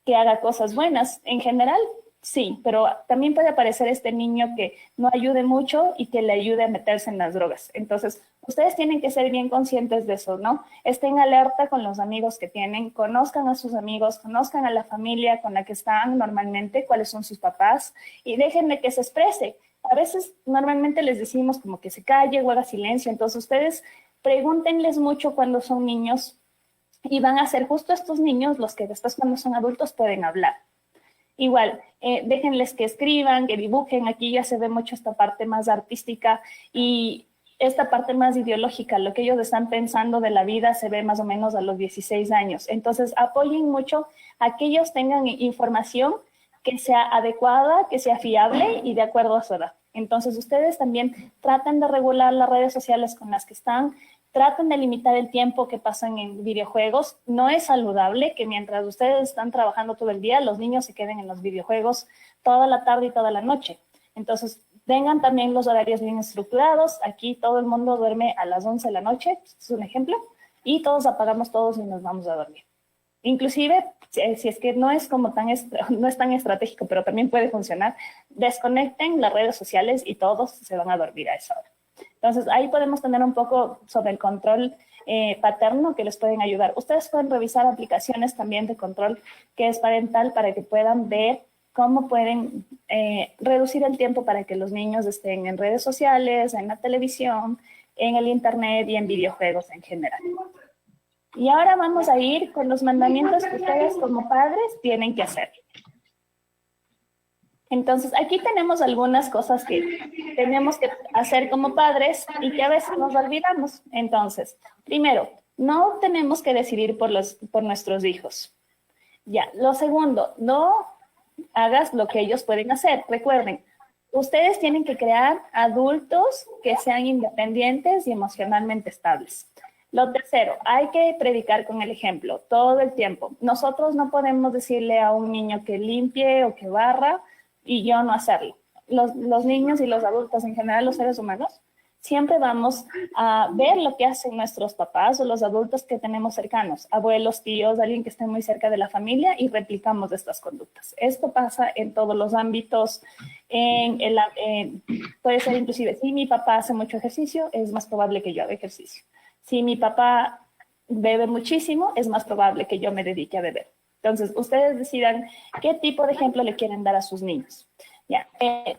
que haga cosas buenas. En general, sí, pero también puede aparecer este niño que no ayude mucho y que le ayude a meterse en las drogas. Entonces, ustedes tienen que ser bien conscientes de eso, ¿no? Estén alerta con los amigos que tienen, conozcan a sus amigos, conozcan a la familia con la que están normalmente, cuáles son sus papás, y déjenle que se exprese. A veces normalmente les decimos como que se calle o haga silencio, entonces ustedes pregúntenles mucho cuando son niños, y van a ser justo estos niños los que después cuando son adultos pueden hablar. Igual, déjenles que escriban, que dibujen. Aquí ya se ve mucho esta parte más artística y esta parte más ideológica. Lo que ellos están pensando de la vida se ve más o menos a los 16 años. Entonces, apoyen mucho a que ellos tengan información que sea adecuada, que sea fiable y de acuerdo a su edad. Entonces, ustedes también traten de regular las redes sociales con las que están. Traten de limitar el tiempo que pasan en videojuegos. No es saludable que mientras ustedes están trabajando todo el día, los niños se queden en los videojuegos toda la tarde y toda la noche. Entonces, tengan también los horarios bien estructurados. Aquí todo el mundo duerme a las 11 de la noche, es un ejemplo, y todos apagamos todos y nos vamos a dormir. Inclusive, si es que no es como no es tan estratégico, pero también puede funcionar, desconecten las redes sociales y todos se van a dormir a esa hora. Entonces, ahí podemos tener un poco sobre el control paterno que les pueden ayudar. Ustedes pueden revisar aplicaciones también de control que es parental para que puedan ver cómo pueden reducir el tiempo para que los niños estén en redes sociales, en la televisión, en el internet y en videojuegos en general. Y ahora vamos a ir con los mandamientos que ustedes como padres tienen que hacer. Entonces, aquí tenemos algunas cosas que tenemos que hacer como padres y que a veces nos olvidamos. Entonces, primero, no tenemos que decidir por nuestros hijos. Ya, lo segundo, no hagas lo que ellos pueden hacer. Recuerden, ustedes tienen que crear adultos que sean independientes y emocionalmente estables. Lo tercero, hay que predicar con el ejemplo todo el tiempo. Nosotros no podemos decirle a un niño que limpie o que barra y yo no hacerlo. Los niños y los adultos, en general los seres humanos, siempre vamos a ver lo que hacen nuestros papás o los adultos que tenemos cercanos, abuelos, tíos, alguien que esté muy cerca de la familia, y replicamos estas conductas. Esto pasa en todos los ámbitos. Puede ser inclusive, si mi papá hace mucho ejercicio, es más probable que yo haga ejercicio. Si mi papá bebe muchísimo, es más probable que yo me dedique a beber. Entonces, ustedes decidan qué tipo de ejemplo le quieren dar a sus niños. Ya,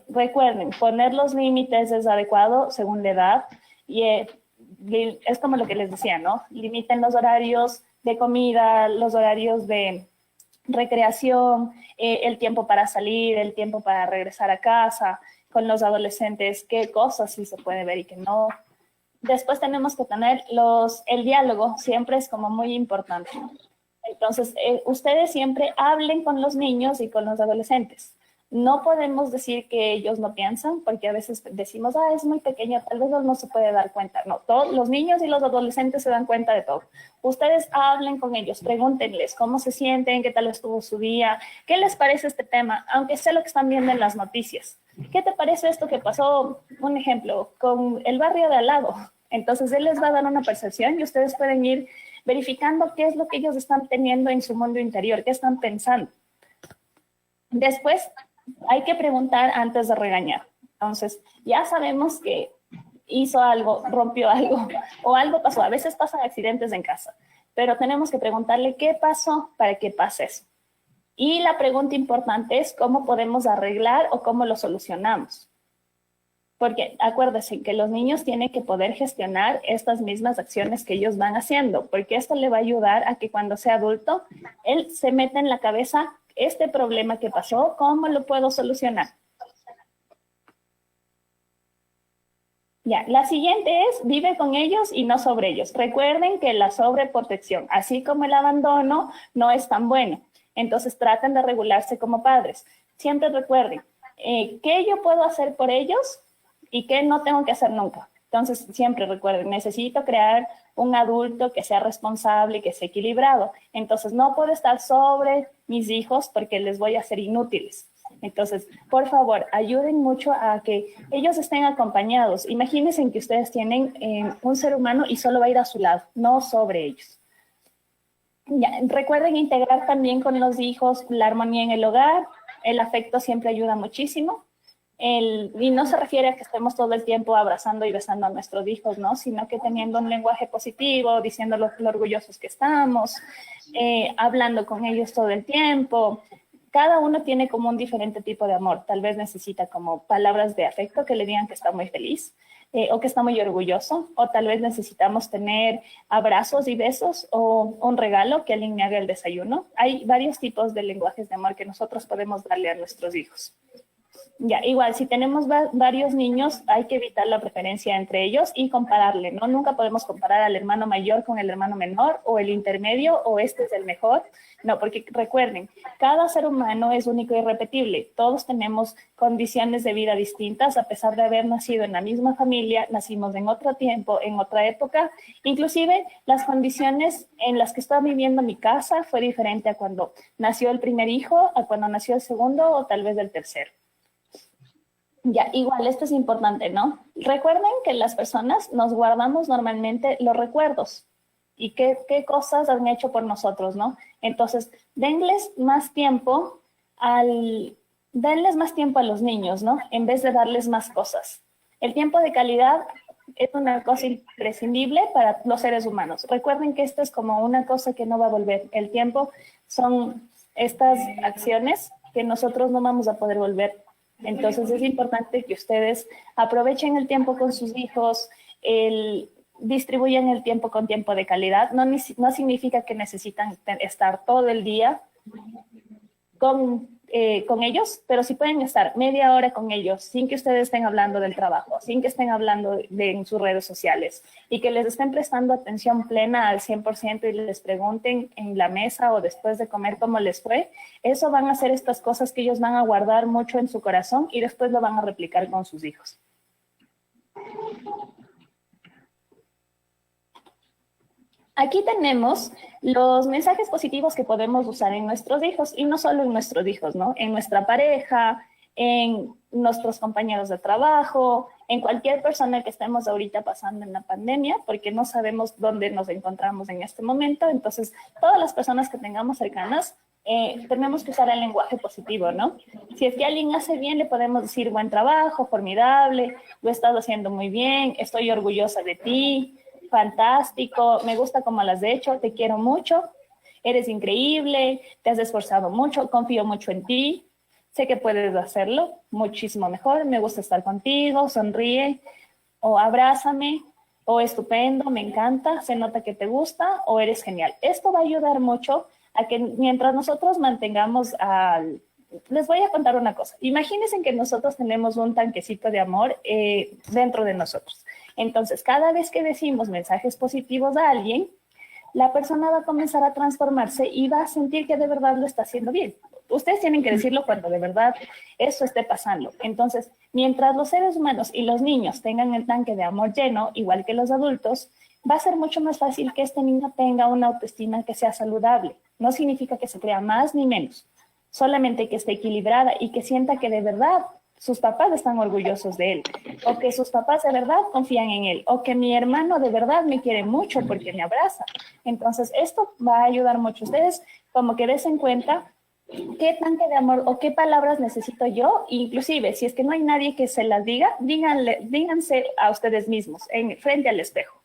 recuerden, poner los límites es adecuado según la edad y es como lo que les decía, ¿no? Limiten los horarios de comida, los horarios de recreación, el tiempo para salir, el tiempo para regresar a casa, con los adolescentes, qué cosas sí se puede ver y qué no. Después tenemos que tener el diálogo, siempre es como muy importante. Entonces, ustedes siempre hablen con los niños y con los adolescentes. No podemos decir que ellos no piensan, porque a veces decimos, es muy pequeño, tal vez no se puede dar cuenta. No, todos los niños y los adolescentes se dan cuenta de todo. Ustedes hablen con ellos, pregúntenles cómo se sienten, qué tal estuvo su día, qué les parece este tema, aunque sea lo que están viendo en las noticias. ¿Qué te parece esto que pasó, un ejemplo, con el barrio de al lado? Entonces, él les va a dar una percepción y ustedes pueden ir verificando qué es lo que ellos están teniendo en su mundo interior, qué están pensando. Después, hay que preguntar antes de regañar. Entonces, ya sabemos que hizo algo, rompió algo o algo pasó. A veces pasan accidentes en casa, pero tenemos que preguntarle qué pasó para que pase eso. Y la pregunta importante es cómo podemos arreglar o cómo lo solucionamos. Porque acuérdense que los niños tienen que poder gestionar estas mismas acciones que ellos van haciendo, porque esto le va a ayudar a que cuando sea adulto, él se meta en la cabeza este problema que pasó, ¿cómo lo puedo solucionar? Ya, la siguiente es, vive con ellos y no sobre ellos. Recuerden que la sobreprotección, así como el abandono, no es tan bueno. Entonces, traten de regularse como padres. Siempre recuerden, ¿qué yo puedo hacer por ellos y qué no tengo que hacer nunca? Entonces, siempre recuerden, necesito crear un adulto que sea responsable, que sea equilibrado. Entonces, no puedo estar sobre mis hijos porque les voy a hacer inútiles. Entonces, por favor, ayuden mucho a que ellos estén acompañados. Imagínense que ustedes tienen un ser humano y solo va a ir a su lado, no sobre ellos. Ya, recuerden integrar también con los hijos la armonía en el hogar. El afecto siempre ayuda muchísimo. Y no se refiere a que estemos todo el tiempo abrazando y besando a nuestros hijos, ¿no? Sino que teniendo un lenguaje positivo, diciendo lo orgullosos que estamos, hablando con ellos todo el tiempo. Cada uno tiene como un diferente tipo de amor. Tal vez necesita como palabras de afecto que le digan que está muy feliz o que está muy orgulloso. O tal vez necesitamos tener abrazos y besos o un regalo que alguien me haga el desayuno. Hay varios tipos de lenguajes de amor que nosotros podemos darle a nuestros hijos. Ya, igual, si tenemos varios niños, hay que evitar la preferencia entre ellos y compararle, ¿no? Nunca podemos comparar al hermano mayor con el hermano menor o el intermedio o este es el mejor. No, porque recuerden, cada ser humano es único e irrepetible. Todos tenemos condiciones de vida distintas, a pesar de haber nacido en la misma familia, nacimos en otro tiempo, en otra época. Inclusive, las condiciones en las que estaba viviendo mi casa fue diferente a cuando nació el primer hijo, a cuando nació el segundo o tal vez el tercero. Ya, igual, esto es importante, ¿no? Recuerden que las personas nos guardamos normalmente los recuerdos y qué cosas han hecho por nosotros, ¿no? Entonces, denles más tiempo a los niños, ¿no? En vez de darles más cosas. El tiempo de calidad es una cosa imprescindible para los seres humanos. Recuerden que esto es como una cosa que no va a volver. El tiempo son estas acciones que nosotros no vamos a poder volver. Entonces es importante que ustedes aprovechen el tiempo con sus hijos, distribuyan el tiempo con tiempo de calidad. No significa que necesitan estar todo el día con ellos, pero sí pueden estar media hora con ellos sin que ustedes estén hablando del trabajo, sin que estén hablando en sus redes sociales y que les estén prestando atención plena al 100% y les pregunten en la mesa o después de comer cómo les fue. Eso van a ser estas cosas que ellos van a guardar mucho en su corazón y después lo van a replicar con sus hijos. Aquí tenemos los mensajes positivos que podemos usar en nuestros hijos y no solo en nuestros hijos, ¿no? En nuestra pareja, en nuestros compañeros de trabajo, en cualquier persona que estemos ahorita pasando en la pandemia, porque no sabemos dónde nos encontramos en este momento. Entonces, todas las personas que tengamos cercanas, tenemos que usar el lenguaje positivo, ¿no? Si es que alguien hace bien, le podemos decir buen trabajo, formidable, lo estás haciendo muy bien, estoy orgullosa de ti. fantástico, me gusta cómo lo has hecho, te quiero mucho, eres increíble, te has esforzado mucho, confío mucho en ti, sé que puedes hacerlo muchísimo mejor, me gusta estar contigo, sonríe, o abrázame, o estupendo, me encanta, se nota que te gusta, o eres genial. Esto va a ayudar mucho a que mientras nosotros mantengamos al... Les voy a contar una cosa. Imagínense que nosotros tenemos un tanquecito de amor dentro de nosotros. Entonces, cada vez que decimos mensajes positivos a alguien, la persona va a comenzar a transformarse y va a sentir que de verdad lo está haciendo bien. Ustedes tienen que decirlo cuando de verdad eso esté pasando. Entonces, mientras los seres humanos y los niños tengan el tanque de amor lleno, igual que los adultos, va a ser mucho más fácil que este niño tenga una autoestima que sea saludable. No significa que se crea más ni menos, solamente que esté equilibrada y que sienta que de verdad sus papás están orgullosos de él, o que sus papás de verdad confían en él, o que mi hermano de verdad me quiere mucho porque me abraza. Entonces, esto va a ayudar mucho. Ustedes como que des en cuenta qué tanque de amor o qué palabras necesito yo, inclusive si es que no hay nadie que se las diga, díganse a ustedes mismos frente al espejo.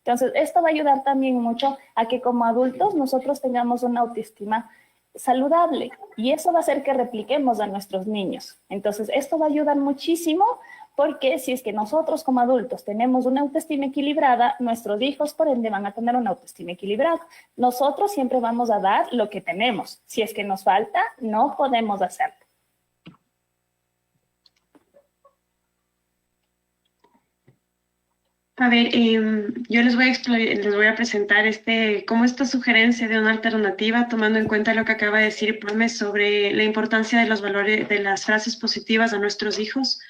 Entonces, esto va a ayudar también mucho a que como adultos nosotros tengamos una autoestima saludable y eso va a hacer que repliquemos a nuestros niños. Entonces, esto va a ayudar muchísimo porque si es que nosotros como adultos tenemos una autoestima equilibrada, nuestros hijos por ende van a tener una autoestima equilibrada. Nosotros siempre vamos a dar lo que tenemos. Si es que nos falta, no podemos hacerlo. A ver, yo les voy a presentar como esta sugerencia de una alternativa, tomando en cuenta lo que acaba de decir Pame sobre la importancia de los valores, de las frases positivas a nuestros hijos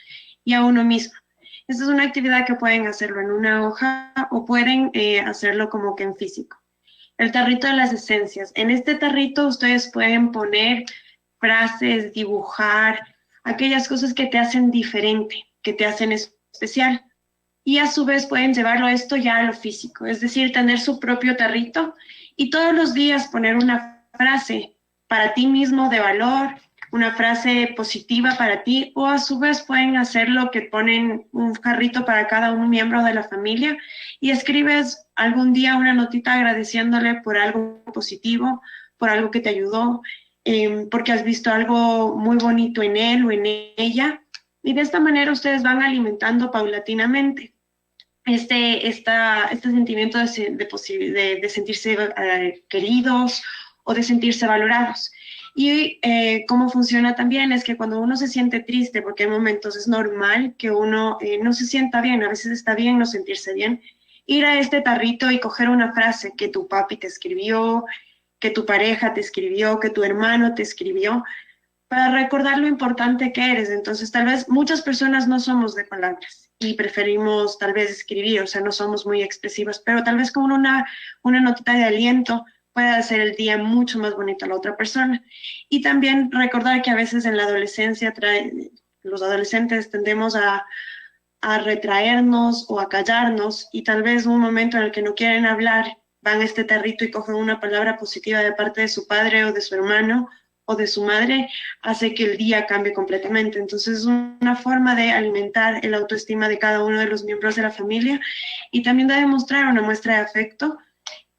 y a uno mismo. Esta es una actividad que pueden hacerlo en una hoja o pueden hacerlo como que en físico. El tarrito de las esencias. En este tarrito ustedes pueden poner frases, dibujar, aquellas cosas que te hacen diferente, que te hacen especial. Y a su vez pueden llevarlo esto ya a lo físico, es decir, tener su propio tarrito y todos los días poner una frase para ti mismo de valor, una frase positiva para ti, o a su vez pueden hacerlo que ponen un jarrito para cada un miembro de la familia y escribes algún día una notita agradeciéndole por algo positivo, por algo que te ayudó, porque has visto algo muy bonito en él o en ella. Y de esta manera ustedes van alimentando paulatinamente este sentimiento de sentirse queridos o de sentirse valorados. Y cómo funciona también es que cuando uno se siente triste, porque hay momentos, es normal que uno no se sienta bien, a veces está bien no sentirse bien, ir a este tarrito y coger una frase que tu papi te escribió, que tu pareja te escribió, que tu hermano te escribió, para recordar lo importante que eres. Entonces, tal vez muchas personas no somos de palabras y preferimos tal vez escribir, o sea, no somos muy expresivas, pero tal vez con una notita de aliento puede hacer el día mucho más bonito a la otra persona. Y también recordar que a veces en la adolescencia los adolescentes tendemos a retraernos o a callarnos y tal vez un momento en el que no quieren hablar, van a este tarrito y cogen una palabra positiva de parte de su padre o de su hermano o de su madre, hace que el día cambie completamente. Entonces es una forma de alimentar el autoestima de cada uno de los miembros de la familia y también de demostrar una muestra de afecto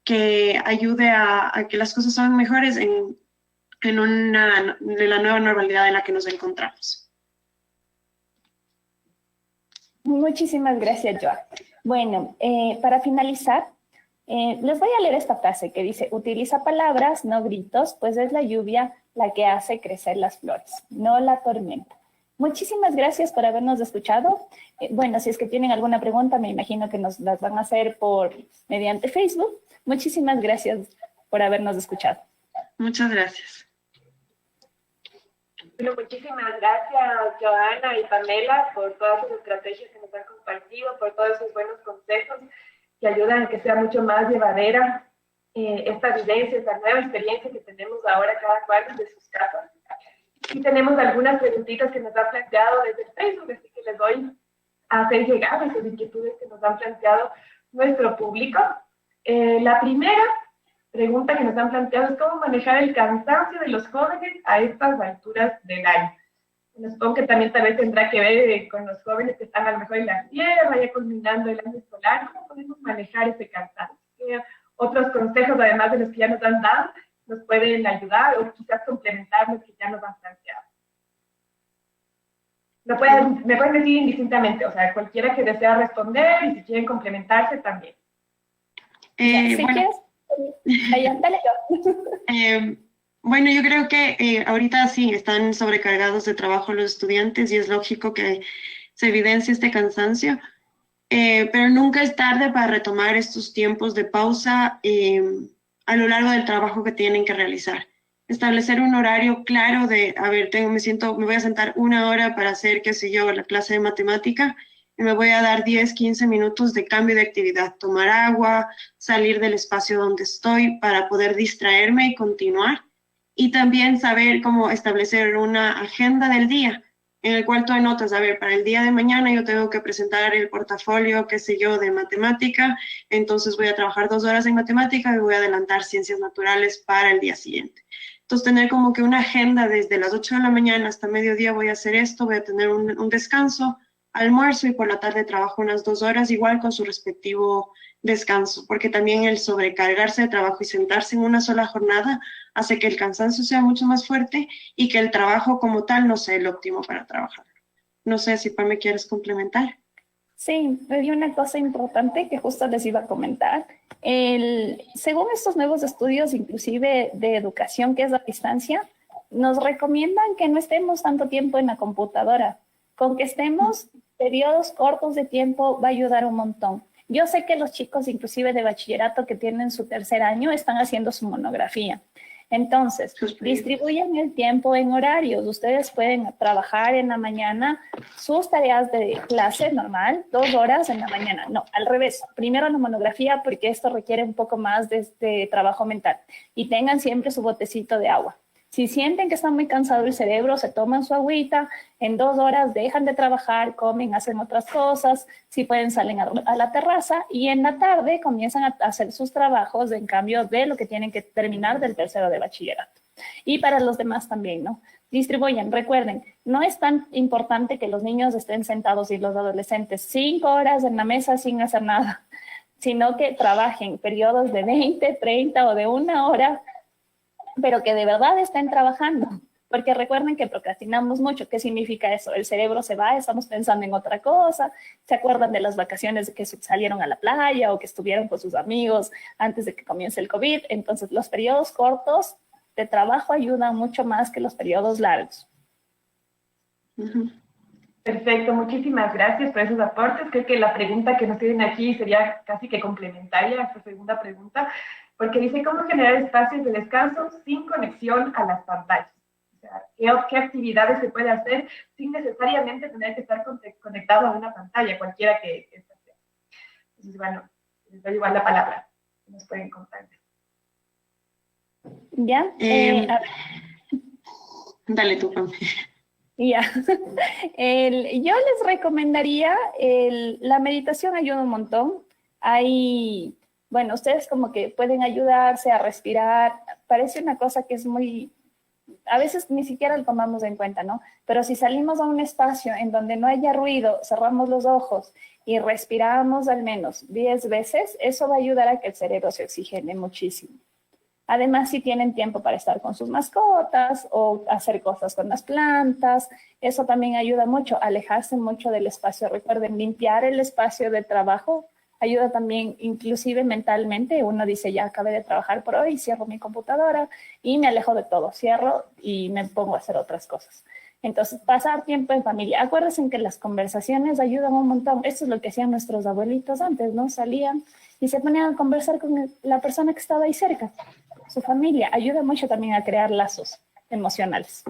que ayude a que las cosas sean mejores en la nueva normalidad en la que nos encontramos. Muchísimas gracias, Joa. Bueno, para finalizar, les voy a leer esta frase que dice: utiliza palabras, no gritos, pues es la lluvia la que hace crecer las flores, no la tormenta. Muchísimas gracias por habernos escuchado. Bueno, si es que tienen alguna pregunta, me imagino que nos las van a hacer mediante Facebook. Muchísimas gracias por habernos escuchado. Muchas gracias. Bueno, muchísimas gracias, Joana y Pamela, por todas sus estrategias que nos han compartido, por todos sus buenos consejos que ayudan a que sea mucho más llevadera esta vivencia, esta nueva experiencia que tenemos ahora cada cual desde sus casas. Y tenemos algunas preguntitas que nos han planteado desde el Facebook, así que les doy a hacer llegar esas inquietudes que nos han planteado nuestro público. La primera pregunta que nos han planteado es cómo manejar el cansancio de los jóvenes a estas alturas del año. supongo que también tal vez tendrá que ver con los jóvenes que están a lo mejor en la tierra, ya culminando el año escolar, ¿cómo podemos manejar ese cansancio? ¿Qué otros consejos, además de los que ya nos han dado, nos pueden ayudar o quizás complementar los que ya nos han planteado? Me pueden decir indistintamente, o sea, cualquiera que desea responder y si quieren complementarse también. Si bueno, quieres, dale yo. Bueno, yo creo que ahorita sí están sobrecargados de trabajo los estudiantes y es lógico que se evidencie este cansancio, pero nunca es tarde para retomar estos tiempos de pausa a lo largo del trabajo que tienen que realizar. Establecer un horario claro de, a ver, me voy a sentar 1 hora para hacer, qué sé yo, la clase de matemática y me voy a dar 10, 15 minutos de cambio de actividad, tomar agua, salir del espacio donde estoy para poder distraerme y continuar. Y también saber cómo establecer una agenda del día en el cual tú anotas, a ver, para el día de mañana yo tengo que presentar el portafolio, qué sé yo, de matemática, entonces voy a trabajar 2 horas en matemática y voy a adelantar ciencias naturales para el día siguiente. Entonces, tener como que una agenda desde las 8 de la mañana hasta mediodía voy a hacer esto, voy a tener un descanso, almuerzo y por la tarde trabajo unas 2 horas, igual con su respectivo descanso, porque también el sobrecargarse de trabajo y sentarse en una sola jornada hace que el cansancio sea mucho más fuerte y que el trabajo como tal no sea el óptimo para trabajar. No sé si me quieres complementar. Sí, hay una cosa importante que justo les iba a comentar. Según estos nuevos estudios, inclusive de educación, que es a distancia, nos recomiendan que no estemos tanto tiempo en la computadora. Con que estemos periodos cortos de tiempo va a ayudar un montón. Yo sé que los chicos, inclusive de bachillerato que tienen su 3er año, están haciendo su monografía. Entonces, distribuyen el tiempo en horarios. Ustedes pueden trabajar en la mañana sus tareas de clase normal, 2 horas en la mañana. No, al revés. Primero la monografía porque esto requiere un poco más de trabajo mental. Y tengan siempre su botecito de agua. Si sienten que está muy cansado el cerebro, se toman su agüita, en 2 horas dejan de trabajar, comen, hacen otras cosas, si pueden salen a la terraza y en la tarde comienzan a hacer sus trabajos en cambio de lo que tienen que terminar del 3º de bachillerato. Y para los demás también, ¿no? Distribuyan, recuerden, no es tan importante que los niños estén sentados y los adolescentes 5 horas en la mesa sin hacer nada, sino que trabajen periodos de 20, 30 o de 1 hora, pero que de verdad estén trabajando, porque recuerden que procrastinamos mucho. ¿Qué significa eso? El cerebro se va, estamos pensando en otra cosa, se acuerdan de las vacaciones de que salieron a la playa o que estuvieron con sus amigos antes de que comience el COVID. Entonces, los periodos cortos de trabajo ayudan mucho más que los periodos largos. Perfecto, muchísimas gracias por esos aportes. Creo que la pregunta que nos tienen aquí sería casi que complementaria a esta segunda pregunta, porque dice, ¿cómo generar espacios de descanso sin conexión a las pantallas? O sea, ¿qué actividades se puede hacer sin necesariamente tener que estar conectado a una pantalla, cualquiera que esta sea? Entonces, bueno, les doy igual la palabra. Nos pueden contar. ¿Ya? Dale tú, Pam. Ya. Yo les recomendaría, la meditación ayuda un montón. Bueno, ustedes como que pueden ayudarse a respirar. Parece una cosa que es muy, a veces ni siquiera lo tomamos en cuenta, ¿no? Pero si salimos a un espacio en donde no haya ruido, cerramos los ojos y respiramos al menos 10 veces, eso va a ayudar a que el cerebro se oxigene muchísimo. Además, si tienen tiempo para estar con sus mascotas o hacer cosas con las plantas, eso también ayuda mucho, alejarse mucho del espacio. Recuerden, limpiar el espacio de trabajo ayuda también, inclusive mentalmente. Uno dice, ya acabé de trabajar por hoy, cierro mi computadora y me alejo de todo. Cierro y me pongo a hacer otras cosas. Entonces, pasar tiempo en familia. Acuérdense que las conversaciones ayudan un montón. Esto es lo que hacían nuestros abuelitos antes, ¿no? Salían y se ponían a conversar con la persona que estaba ahí cerca. Su familia ayuda mucho también a crear lazos emocionales.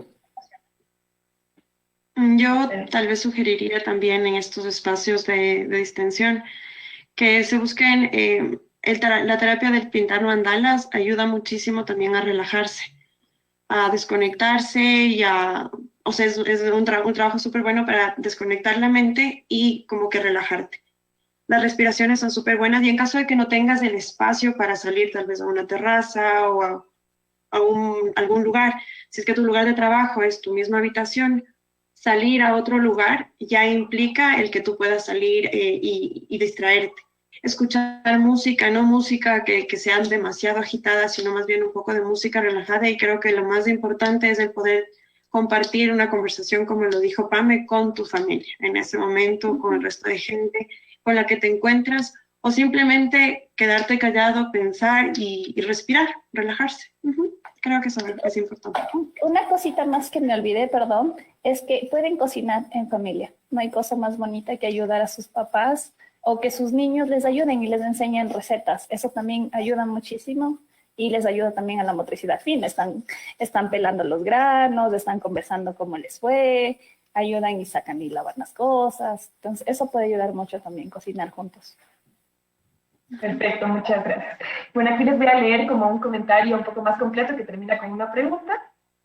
Yo tal vez sugeriría también en estos espacios de distensión que se busquen, la terapia del pintar mandalas ayuda muchísimo también a relajarse, a desconectarse y o sea, es un trabajo súper bueno para desconectar la mente y como que relajarte. Las respiraciones son súper buenas y en caso de que no tengas el espacio para salir tal vez a una terraza o a algún lugar, si es que tu lugar de trabajo es tu misma habitación, salir a otro lugar ya implica el que tú puedas salir y distraerte. Escuchar música, no música que sean demasiado agitadas, sino más bien un poco de música relajada, y creo que lo más importante es el poder compartir una conversación, como lo dijo Pame, con tu familia, en ese momento, con el resto de gente con la que te encuentras, o simplemente quedarte callado, pensar y respirar, relajarse. Creo que eso es importante. Una cosita más que me olvidé, perdón, es que pueden cocinar en familia. No hay cosa más bonita que ayudar a sus papás o que sus niños les ayuden y les enseñen recetas. Eso también ayuda muchísimo y les ayuda también a la motricidad fina. Están pelando los granos, están conversando cómo les fue, ayudan y sacan y lavan las cosas. Entonces, eso puede ayudar mucho también, cocinar juntos. Perfecto, muchas gracias. Bueno, aquí les voy a leer como un comentario un poco más completo que termina con una pregunta.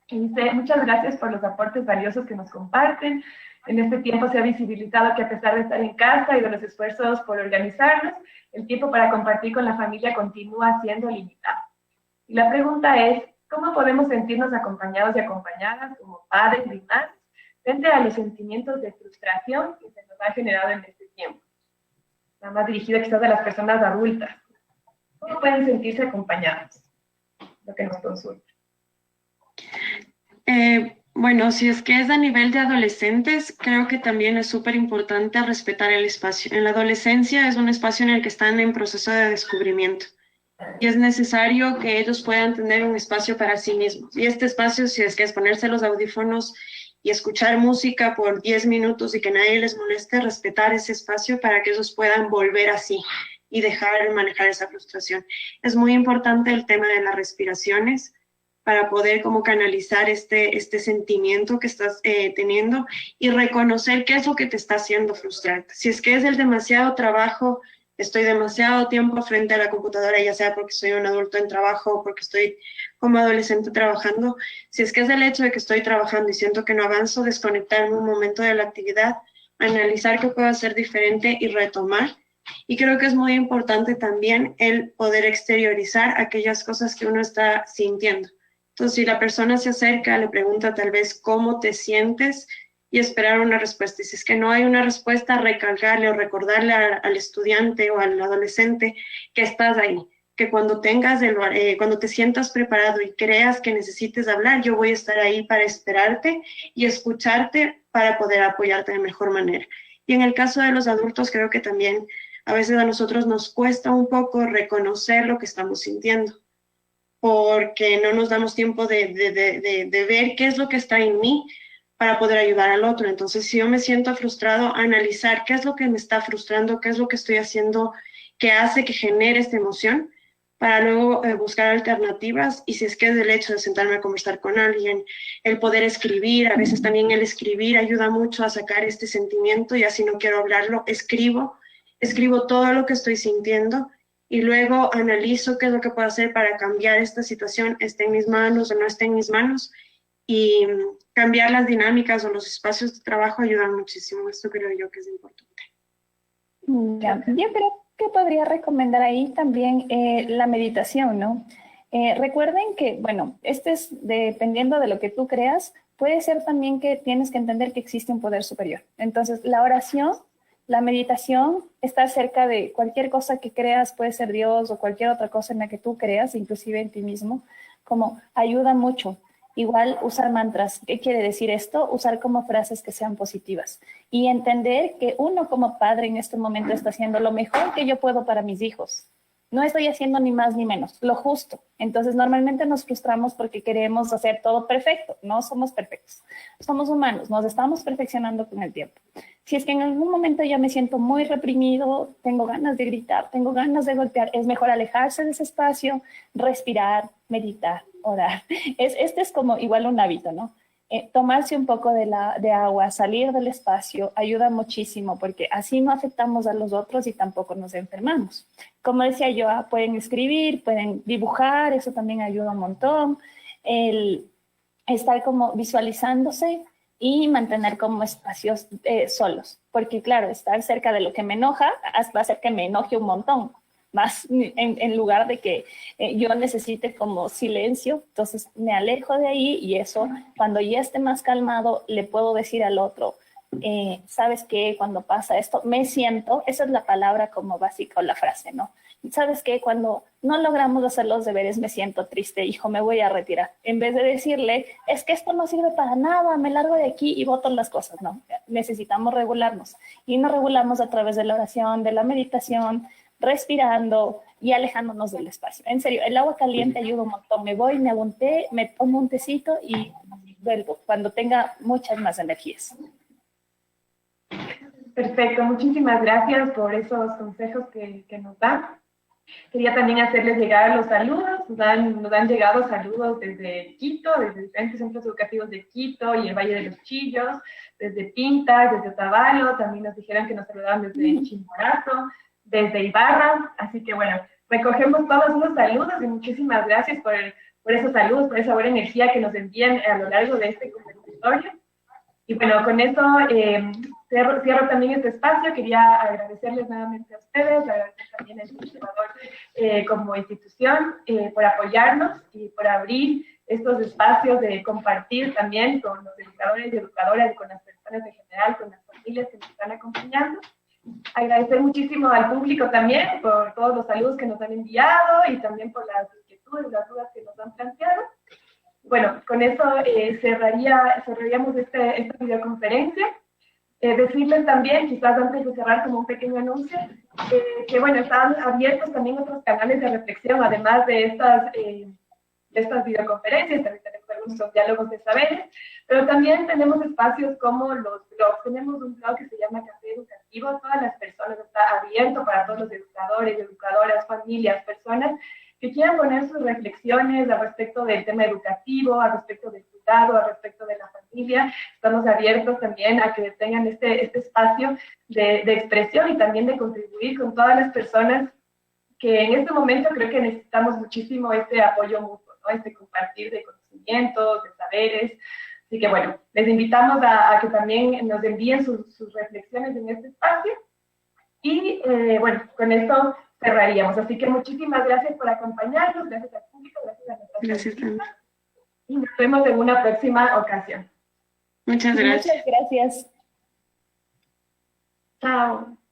Y dice: muchas gracias por los aportes valiosos que nos comparten. En este tiempo se ha visibilizado que a pesar de estar en casa y de los esfuerzos por organizarnos, el tiempo para compartir con la familia continúa siendo limitado. Y la pregunta es: ¿cómo podemos sentirnos acompañados y acompañadas como padres y madres frente a los sentimientos de frustración que se nos ha generado en este tiempo? Nada más dirigido quizás a las personas adultas. ¿Cómo pueden sentirse acompañados? Lo que nos consulta. Bueno, si es que es a nivel de adolescentes, creo que también es súper importante respetar el espacio. En la adolescencia es un espacio en el que están en proceso de descubrimiento y es necesario que ellos puedan tener un espacio para sí mismos. Y este espacio, si es que es ponerse los audífonos y escuchar música por 10 minutos y que nadie les moleste, respetar ese espacio para que ellos puedan volver así y dejar de manejar esa frustración. Es muy importante el tema de las respiraciones para poder como canalizar este sentimiento que estás teniendo y reconocer qué es lo que te está haciendo frustrarte. Si es que es el demasiado trabajo, estoy demasiado tiempo frente a la computadora, ya sea porque soy un adulto en trabajo o porque estoy como adolescente trabajando. Si es que es el hecho de que estoy trabajando y siento que no avanzo, desconectarme un momento de la actividad, analizar qué puedo hacer diferente y retomar. Y creo que es muy importante también el poder exteriorizar aquellas cosas que uno está sintiendo. Entonces, si la persona se acerca, le pregunta tal vez cómo te sientes y esperar una respuesta. Y si es que no hay una respuesta, recalcarle o recordarle al estudiante o al adolescente que estás ahí, que cuando cuando te sientas preparado y creas que necesites hablar, yo voy a estar ahí para esperarte y escucharte para poder apoyarte de mejor manera. Y en el caso de los adultos, creo que también a veces a nosotros nos cuesta un poco reconocer lo que estamos sintiendo, porque no nos damos tiempo de ver qué es lo que está en mí para poder ayudar al otro. Entonces, si yo me siento frustrado, analizar qué es lo que me está frustrando, qué es lo que estoy haciendo que hace que genere esta emoción, para luego buscar alternativas. Y si es que es el hecho de sentarme a conversar con alguien, el poder escribir, a veces también el escribir ayuda mucho a sacar este sentimiento, y así no quiero hablarlo, escribo todo lo que estoy sintiendo y luego analizo qué es lo que puedo hacer para cambiar esta situación, esté en mis manos o no esté en mis manos, y cambiar las dinámicas o los espacios de trabajo ayudan muchísimo. Esto creo yo que es importante. Yo creo que podría recomendar ahí también la meditación, ¿no? Recuerden que, bueno, dependiendo de lo que tú creas, puede ser también que tienes que entender que existe un poder superior. Entonces, la oración, la meditación, estar cerca de cualquier cosa que creas, puede ser Dios o cualquier otra cosa en la que tú creas, inclusive en ti mismo, como ayuda mucho. Igual usar mantras. ¿Qué quiere decir esto? Usar como frases que sean positivas y entender que uno como padre en este momento está haciendo lo mejor que yo puedo para mis hijos. No estoy haciendo ni más ni menos, lo justo. Entonces, normalmente nos frustramos porque queremos hacer todo perfecto. No somos perfectos. Somos humanos, nos estamos perfeccionando con el tiempo. Si es que en algún momento ya me siento muy reprimido, tengo ganas de gritar, tengo ganas de golpear, es mejor alejarse de ese espacio, respirar, meditar, orar. Este es como igual un hábito, ¿no? Tomarse un poco de agua, salir del espacio, ayuda muchísimo porque así no afectamos a los otros y tampoco nos enfermamos. Como decía yo, pueden escribir, pueden dibujar, eso también ayuda un montón. El estar como visualizándose y mantener como espacios solos, porque claro, estar cerca de lo que me enoja va a hacer que me enoje un montón. más en lugar de que yo necesite como silencio, entonces me alejo de ahí y eso, cuando ya esté más calmado, le puedo decir al otro, ¿sabes qué? Cuando pasa esto, me siento, esa es la palabra como básica o la frase, ¿no? ¿Sabes qué? Cuando no logramos hacer los deberes, me siento triste, hijo, me voy a retirar. En vez de decirle, es que esto no sirve para nada, me largo de aquí y boto las cosas, no. Necesitamos regularnos. Y nos regulamos a través de la oración, de la meditación, respirando y alejándonos del espacio. En serio, el agua caliente ayuda un montón. Me voy, me hago un té, me tomo un tecito y vuelvo cuando tenga muchas más energías. Perfecto, muchísimas gracias por esos consejos que nos dan. Quería también hacerles llegar los saludos, nos han llegado saludos desde Quito, desde diferentes centros educativos de Quito y el Valle de los Chillos, desde Pinta, desde Otavalo, también nos dijeron que nos saludaban desde Chimborazo, desde Ibarra, así que bueno, recogemos todos esos saludos y muchísimas gracias por esos saludos, por esa buena energía que nos envían a lo largo de este conversatorio. Y bueno, con eso cierro también este espacio. Quería agradecerles nuevamente a ustedes, agradecer también al Salvador como institución por apoyarnos y por abrir estos espacios de compartir también con los educadores y educadoras, con las personas en general, con las familias que nos están acompañando. Agradecer muchísimo al público también por todos los saludos que nos han enviado y también por las inquietudes, las dudas que nos han planteado. Bueno, con eso cerraríamos esta videoconferencia. Decirles también, quizás antes de cerrar como un pequeño anuncio, que bueno, están abiertos también otros canales de reflexión, además de estas videoconferencias, también tenemos algunos diálogos de saberes, pero también tenemos espacios como los blogs. Tenemos un blog que se llama Café Educativo, todas las personas, está abierto para todos los educadores, educadoras, familias, personas que quieran poner sus reflexiones al respecto del tema educativo, al respecto del cuidado, al respecto de la familia. Estamos abiertos también a que tengan este espacio de expresión y también de contribuir con todas las personas que en este momento creo que necesitamos muchísimo este apoyo mutuo, ¿no? Este compartir de conocimientos, de saberes. Así que bueno, les invitamos a que también nos envíen sus reflexiones en este espacio. Y bueno, con esto cerraríamos. Así que muchísimas gracias por acompañarnos, gracias al público, gracias a nuestra comunidad. Y nos vemos en una próxima ocasión. Muchas gracias. Muchas gracias. Chao.